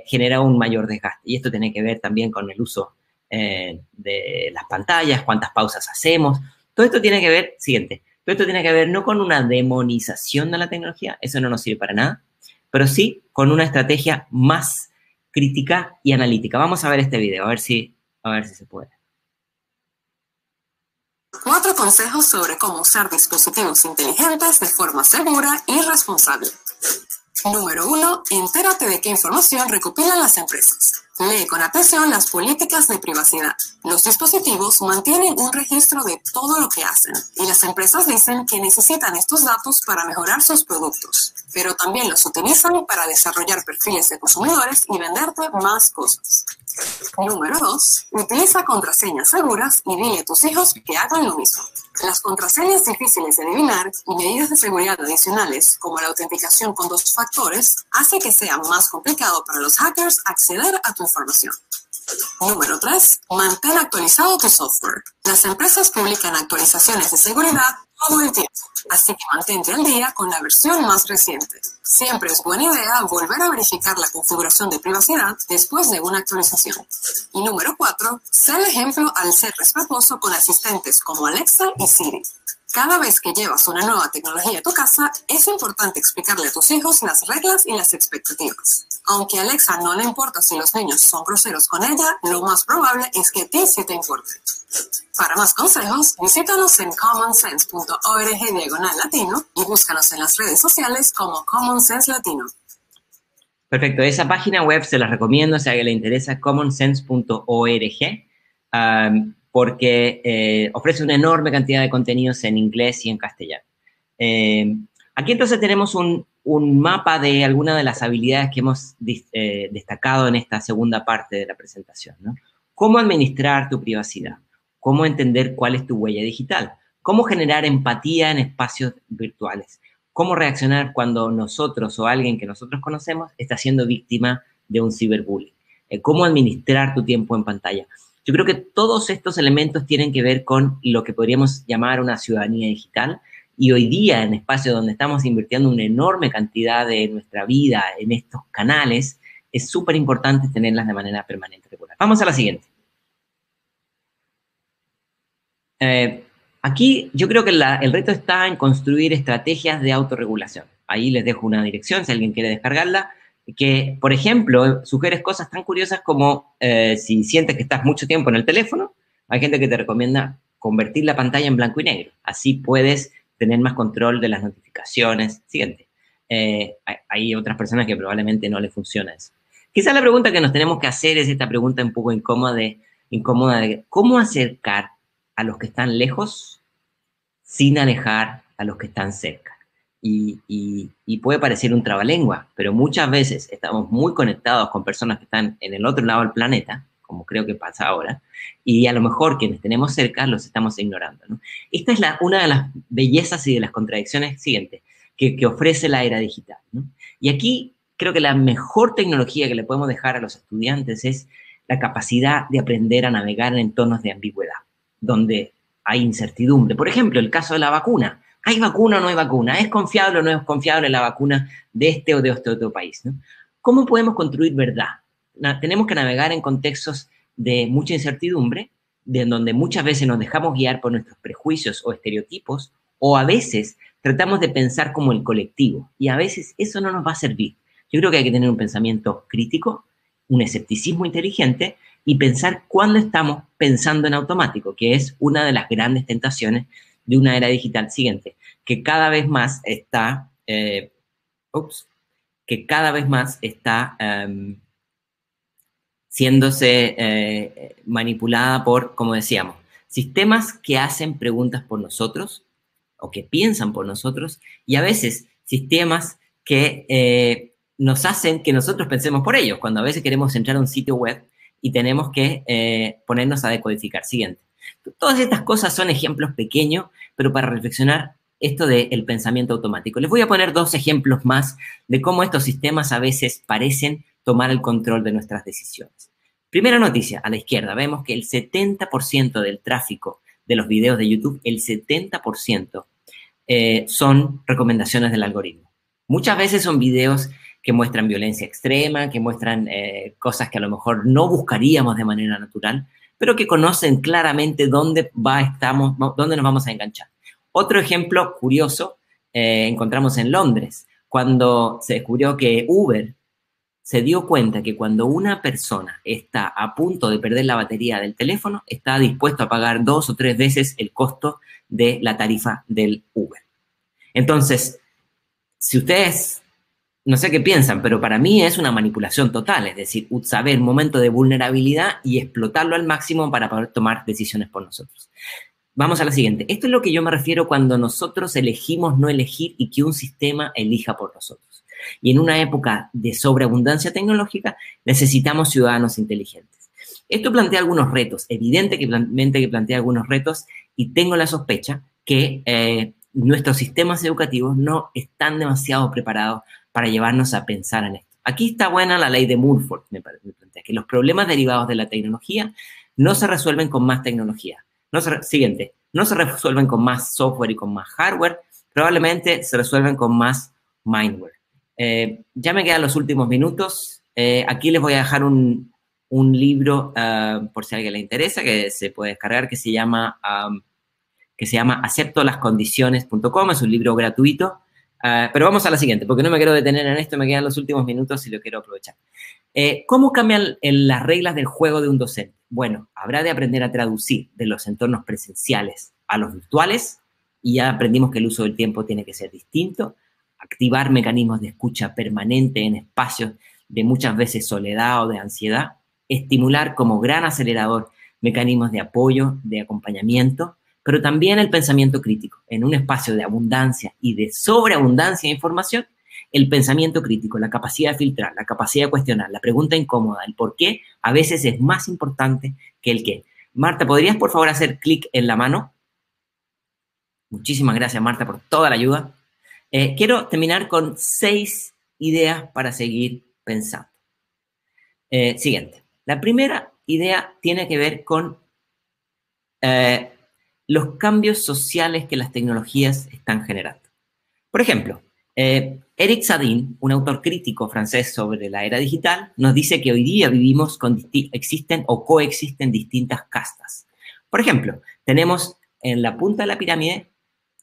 genera un mayor desgaste. Y esto tiene que ver también con el uso de las pantallas, cuántas pausas hacemos. Todo esto tiene que ver, siguiente, todo esto tiene que ver no con una demonización de la tecnología, eso no nos sirve para nada, pero sí con una estrategia más crítica y analítica. Vamos a ver este video, a ver si se puede. 4 consejos sobre cómo usar dispositivos inteligentes de forma segura y responsable. Número 1. Entérate de qué información recopilan las empresas. Lee con atención las políticas de privacidad. Los dispositivos mantienen un registro de todo lo que hacen y las empresas dicen que necesitan estos datos para mejorar sus productos, pero también los utilizan para desarrollar perfiles de consumidores y venderte más cosas. Número 2. Utiliza contraseñas seguras y dile a tus hijos que hagan lo mismo. Las contraseñas difíciles de adivinar y medidas de seguridad adicionales, como la autenticación con 2 factores, hace que sea más complicado para los hackers acceder a tu información. Número 3. Mantén actualizado tu software. Las empresas publican actualizaciones de seguridad todo el tiempo, así que mantente al día con la versión más reciente. Siempre es buena idea volver a verificar la configuración de privacidad después de una actualización. Y número 4. Sé el ejemplo al ser respetuoso con asistentes como Alexa y Siri. Cada vez que llevas una nueva tecnología a tu casa, es importante explicarle a tus hijos las reglas y las expectativas. Aunque a Alexa no le importa si los niños son groseros con ella, lo más probable es que a ti sí te importe. Para más consejos, visítanos en commonsense.org/latino y búscanos en las redes sociales como Common Sense Latino. Perfecto, esa página web se la recomiendo si a alguien le interesa, commonsense.org, porque ofrece una enorme cantidad de contenidos en inglés y en castellano. Aquí entonces tenemos un mapa de algunas de las habilidades que hemos destacado en esta segunda parte de la presentación, ¿no? Cómo administrar tu privacidad, cómo entender cuál es tu huella digital, cómo generar empatía en espacios virtuales, cómo reaccionar cuando nosotros o alguien que nosotros conocemos está siendo víctima de un ciberbullying, cómo administrar tu tiempo en pantalla. Yo creo que todos estos elementos tienen que ver con lo que podríamos llamar una ciudadanía digital, y hoy día en espacios donde estamos invirtiendo una enorme cantidad de nuestra vida en estos canales, es súper importante tenerlas de manera permanente y regular. Vamos a la siguiente. Aquí yo creo que el reto está en construir estrategias de autorregulación. Ahí les dejo una dirección si alguien quiere descargarla, que, por ejemplo, sugieres cosas tan curiosas como si sientes que estás mucho tiempo en el teléfono, hay gente que te recomienda convertir la pantalla en blanco y negro. Así puedes tener más control de las notificaciones. Siguiente. Hay otras personas que probablemente no les funciona eso. Quizás la pregunta que nos tenemos que hacer es esta pregunta un poco incómoda de cómo acercar a los que están lejos sin alejar a los que están cerca. Y puede parecer un trabalengua, pero muchas veces estamos muy conectados con personas que están en el otro lado del planeta, como creo que pasa ahora, y a lo mejor quienes tenemos cerca los estamos ignorando, ¿no? Esta es una de las bellezas y de las contradicciones siguientes que ofrece la era digital, ¿no? Y aquí creo que la mejor tecnología que le podemos dejar a los estudiantes es la capacidad de aprender a navegar en entornos de ambigüedad, donde hay incertidumbre. Por ejemplo, el caso de la vacuna. ¿Hay vacuna o no hay vacuna? ¿Es confiable o no es confiable la vacuna de este o de este otro país, ¿no? ¿Cómo podemos construir verdad? tenemos que navegar en contextos de mucha incertidumbre, de donde muchas veces nos dejamos guiar por nuestros prejuicios o estereotipos, o a veces tratamos de pensar como el colectivo, y a veces eso no nos va a servir. Yo creo que hay que tener un pensamiento crítico, un escepticismo inteligente, y pensar cuando estamos pensando en automático, que es una de las grandes tentaciones de una era digital siguiente, que cada vez más está, siéndose manipulada por, como decíamos, sistemas que hacen preguntas por nosotros o que piensan por nosotros, y a veces sistemas que nos hacen que nosotros pensemos por ellos, cuando a veces queremos entrar a un sitio web y tenemos que ponernos a decodificar. Siguiente. Todas estas cosas son ejemplos pequeños, pero para reflexionar esto del pensamiento automático. Les voy a poner 2 ejemplos más de cómo estos sistemas a veces parecen tomar el control de nuestras decisiones. Primera noticia, a la izquierda, vemos que el 70% del tráfico de los videos de YouTube, el 70% son recomendaciones del algoritmo. Muchas veces son videos que muestran violencia extrema, que muestran cosas que a lo mejor no buscaríamos de manera natural, pero que conocen claramente dónde nos vamos a enganchar. Otro ejemplo curioso encontramos en Londres, cuando se descubrió que Uber se dio cuenta que cuando una persona está a punto de perder la batería del teléfono, está dispuesto a pagar 2 o 3 veces el costo de la tarifa del Uber. Entonces, si ustedes, no sé qué piensan, pero para mí es una manipulación total, es decir, saber momento de vulnerabilidad y explotarlo al máximo para poder tomar decisiones por nosotros. Vamos a la siguiente. Esto es lo que yo me refiero cuando nosotros elegimos no elegir y que un sistema elija por nosotros. Y en una época de sobreabundancia tecnológica necesitamos ciudadanos inteligentes. Esto plantea algunos retos, evidentemente que plantea algunos retos, y tengo la sospecha que nuestros sistemas educativos no están demasiado preparados para llevarnos a pensar en esto. Aquí está buena la ley de Murphy, me plantea, que los problemas derivados de la tecnología no se resuelven con más tecnología. No se resuelven con más software y con más hardware, probablemente se resuelven con más mindware. Ya me quedan los últimos minutos. Aquí les voy a dejar un libro, por si a alguien le interesa, que se puede descargar, que se llama aceptolascondiciones.com. Es un libro gratuito. Pero vamos a la siguiente, porque no me quiero detener en esto, me quedan los últimos minutos y lo quiero aprovechar. ¿Cómo cambian las reglas del juego de un docente? Bueno, habrá de aprender a traducir de los entornos presenciales a los virtuales, y ya aprendimos que el uso del tiempo tiene que ser distinto, activar mecanismos de escucha permanente en espacios de muchas veces soledad o de ansiedad, estimular como gran acelerador mecanismos de apoyo, de acompañamiento, pero también el pensamiento crítico. En un espacio de abundancia y de sobreabundancia de información, el pensamiento crítico, la capacidad de filtrar, la capacidad de cuestionar, la pregunta incómoda, el por qué, a veces es más importante que el qué. Marta, ¿podrías por favor hacer clic en la mano? Muchísimas gracias, Marta, por toda la ayuda. Quiero terminar con 6 ideas para seguir pensando. Siguiente. La primera idea tiene que ver con los cambios sociales que las tecnologías están generando. Por ejemplo, Eric Sadin, un autor crítico francés sobre la era digital, nos dice que hoy día vivimos existen o coexisten distintas castas. Por ejemplo, tenemos en la punta de la pirámide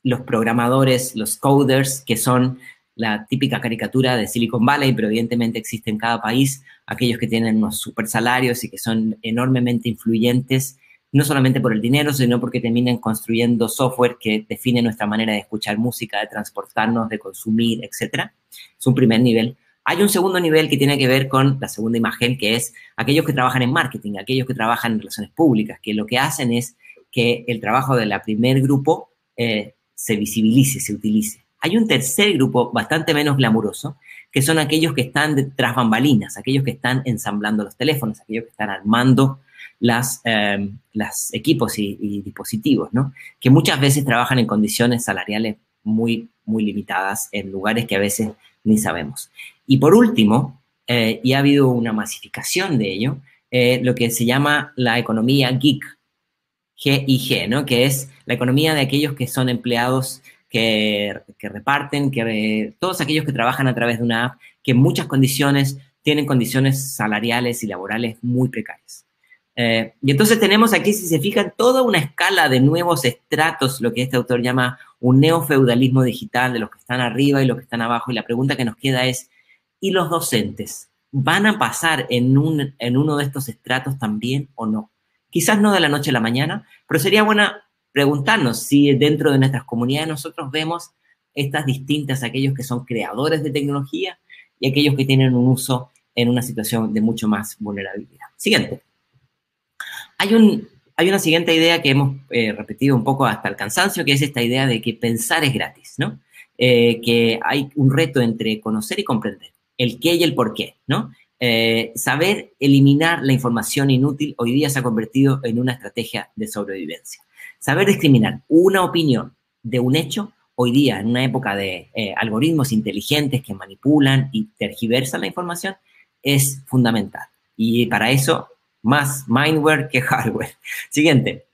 los programadores, los coders, que son la típica caricatura de Silicon Valley, pero evidentemente existe en cada país, aquellos que tienen unos super salarios y que son enormemente influyentes, no solamente por el dinero, sino porque terminan construyendo software que define nuestra manera de escuchar música, de transportarnos, de consumir, etc. Es un primer nivel. Hay un segundo nivel que tiene que ver con la segunda imagen, que es aquellos que trabajan en marketing, aquellos que trabajan en relaciones públicas, que lo que hacen es que el trabajo del primer grupo se visibilice, se utilice. Hay un tercer grupo bastante menos glamuroso, que son aquellos que están tras bambalinas, aquellos que están ensamblando los teléfonos, aquellos que están armando las equipos y dispositivos, ¿no? Que muchas veces trabajan en condiciones salariales muy, muy limitadas en lugares que a veces ni sabemos. Y por último, y ha habido una masificación de ello, lo que se llama la economía geek, G-I-G, ¿no? Que es la economía de aquellos que son empleados que reparten, todos aquellos que trabajan a través de una app, que en muchas condiciones tienen condiciones salariales y laborales muy precarias. Y entonces tenemos aquí, si se fijan, toda una escala de nuevos estratos, lo que este autor llama un neofeudalismo digital, de los que están arriba y los que están abajo. Y la pregunta que nos queda es, ¿y los docentes? ¿Van a pasar en uno de estos estratos también o no? Quizás no de la noche a la mañana, pero sería bueno preguntarnos si dentro de nuestras comunidades nosotros vemos estas distintas, aquellos que son creadores de tecnología y aquellos que tienen un uso en una situación de mucho más vulnerabilidad. Siguiente. Hay una siguiente idea que hemos repetido un poco hasta el cansancio, que es esta idea de que pensar es gratis, ¿no? Que hay un reto entre conocer y comprender, el qué y el por qué, ¿no? Saber eliminar la información inútil hoy día se ha convertido en una estrategia de sobrevivencia. Saber discriminar una opinión de un hecho, hoy día, en una época de algoritmos inteligentes que manipulan y tergiversan la información, es fundamental. Y para eso, más mindware que hardware. Siguiente.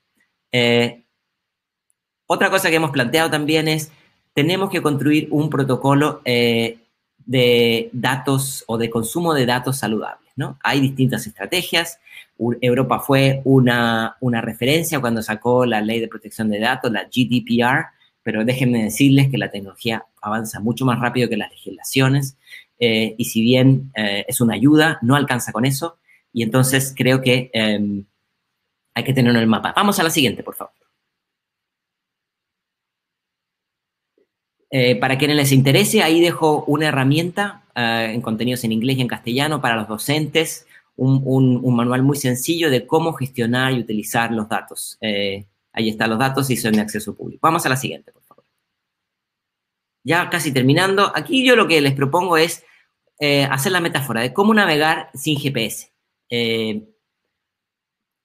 Otra cosa que hemos planteado también es, tenemos que construir un protocolo de datos o de consumo de datos saludables, ¿no? Hay distintas estrategias. Europa fue una referencia cuando sacó la ley de protección de datos, la GDPR, pero déjenme decirles que la tecnología avanza mucho más rápido que las legislaciones y si bien es una ayuda, no alcanza con eso. Y entonces creo que hay que tenerlo en el mapa. Vamos a la siguiente, por favor. Para quienes les interese, ahí dejo una herramienta en contenidos en inglés y en castellano para los docentes, un manual muy sencillo de cómo gestionar y utilizar los datos. Ahí están los datos y son de acceso público. Vamos a la siguiente, por favor. Ya casi terminando. Aquí yo lo que les propongo es hacer la metáfora de cómo navegar sin GPS.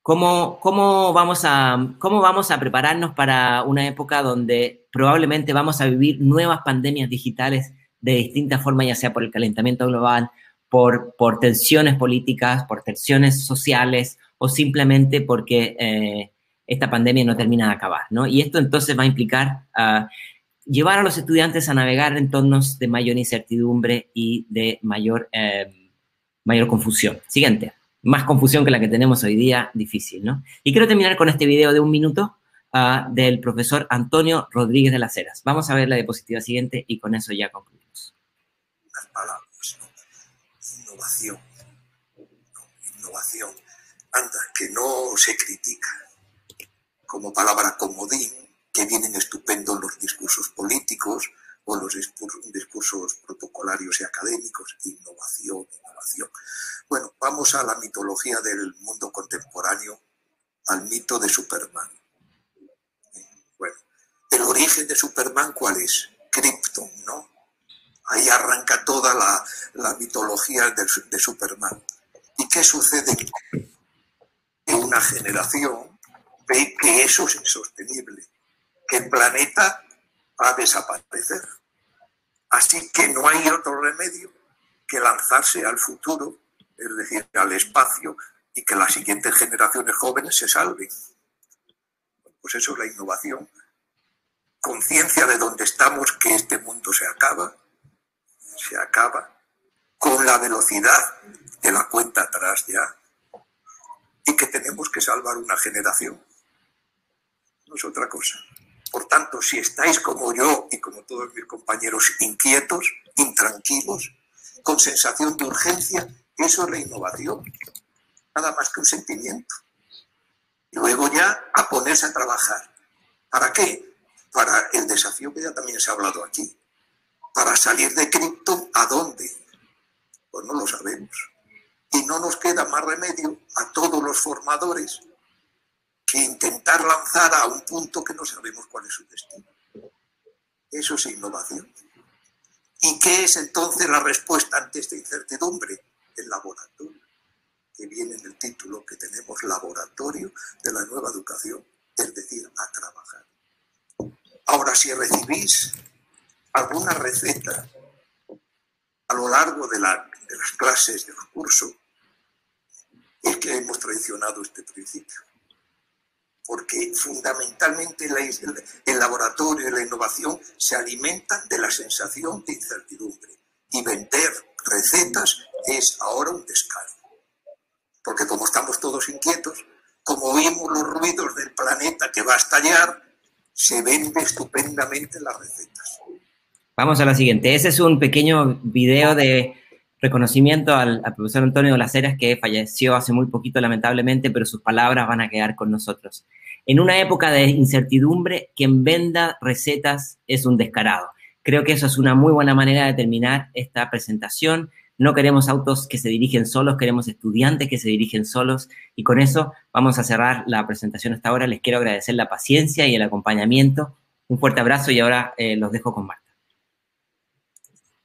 ¿Cómo vamos a prepararnos para una época donde probablemente vamos a vivir nuevas pandemias digitales de distintas formas, ya sea por el calentamiento global, por tensiones políticas, por tensiones sociales o simplemente porque esta pandemia no termina de acabar, ¿no? Y esto entonces va a implicar llevar a los estudiantes a navegar en entornos de mayor incertidumbre y de mayor confusión. Siguiente. Más confusión que la que tenemos hoy día, difícil, ¿no? Y quiero terminar con este video de 1 minuto del profesor Antonio Rodríguez de las Heras. Vamos a ver la diapositiva siguiente y con eso ya concluimos. Las palabras, ¿no? Innovación. Innovación. Anda, que no se critica como palabra comodín, que vienen estupendos los discursos políticos o los discursos protocolarios y académicos. Innovación, innovación. Bueno, vamos a la mitología del mundo contemporáneo, al mito de Superman. Bueno, el origen de Superman, ¿cuál es? Krypton, ¿no? Ahí arranca toda la mitología de Superman. ¿Y qué sucede? Que una generación ve que eso es insostenible, que el planeta va a desaparecer. Así que no hay otro remedio que lanzarse al futuro, es decir, al espacio, y que las siguientes generaciones jóvenes se salven. Pues eso es la innovación. Conciencia de dónde estamos, que este mundo se acaba con la velocidad de la cuenta atrás ya, y que tenemos que salvar una generación. No es otra cosa. Por tanto, si estáis como yo y como todos mis compañeros inquietos, intranquilos, con sensación de urgencia, eso es la innovación, nada más que un sentimiento. Y luego ya a ponerse a trabajar. ¿Para qué? Para el desafío que ya también se ha hablado aquí. Para salir de Krypton, ¿a dónde? Pues no lo sabemos. Y no nos queda más remedio a todos los formadores que intentar lanzar a un punto que no sabemos cuál es su destino. Eso es innovación. ¿Y qué es entonces la respuesta ante esta incertidumbre? El laboratorio, que viene en el título que tenemos, Laboratorio de la Nueva Educación, es decir, a trabajar. Ahora, si recibís alguna receta a lo largo de las clases del curso, es que hemos traicionado este principio. Porque fundamentalmente el laboratorio y la innovación se alimentan de la sensación de incertidumbre. Y vender recetas es ahora un descaro. Porque como estamos todos inquietos, como oímos los ruidos del planeta que va a estallar, se vende estupendamente las recetas. Vamos a la siguiente. Ese es un pequeño video de reconocimiento al profesor Antonio Las Heras, que falleció hace muy poquito, lamentablemente, pero sus palabras van a quedar con nosotros. En una época de incertidumbre, quien venda recetas es un descarado. Creo que eso es una muy buena manera de terminar esta presentación. No queremos autos que se dirigen solos, queremos estudiantes que se dirigen solos. Y con eso vamos a cerrar la presentación hasta ahora. Les quiero agradecer la paciencia y el acompañamiento. Un fuerte abrazo y ahora los dejo con Marta.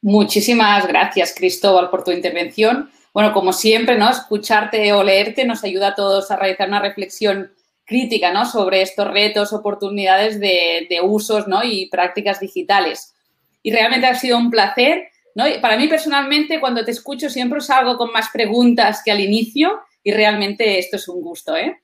Muchísimas gracias, Cristóbal, por tu intervención. Bueno, como siempre, ¿no? Escucharte o leerte nos ayuda a todos a realizar una reflexión crítica, ¿no? Sobre estos retos, oportunidades de usos, ¿no? Y prácticas digitales. Y realmente ha sido un placer, ¿no? Y para mí, personalmente, cuando te escucho siempre salgo con más preguntas que al inicio y realmente esto es un gusto, ¿eh?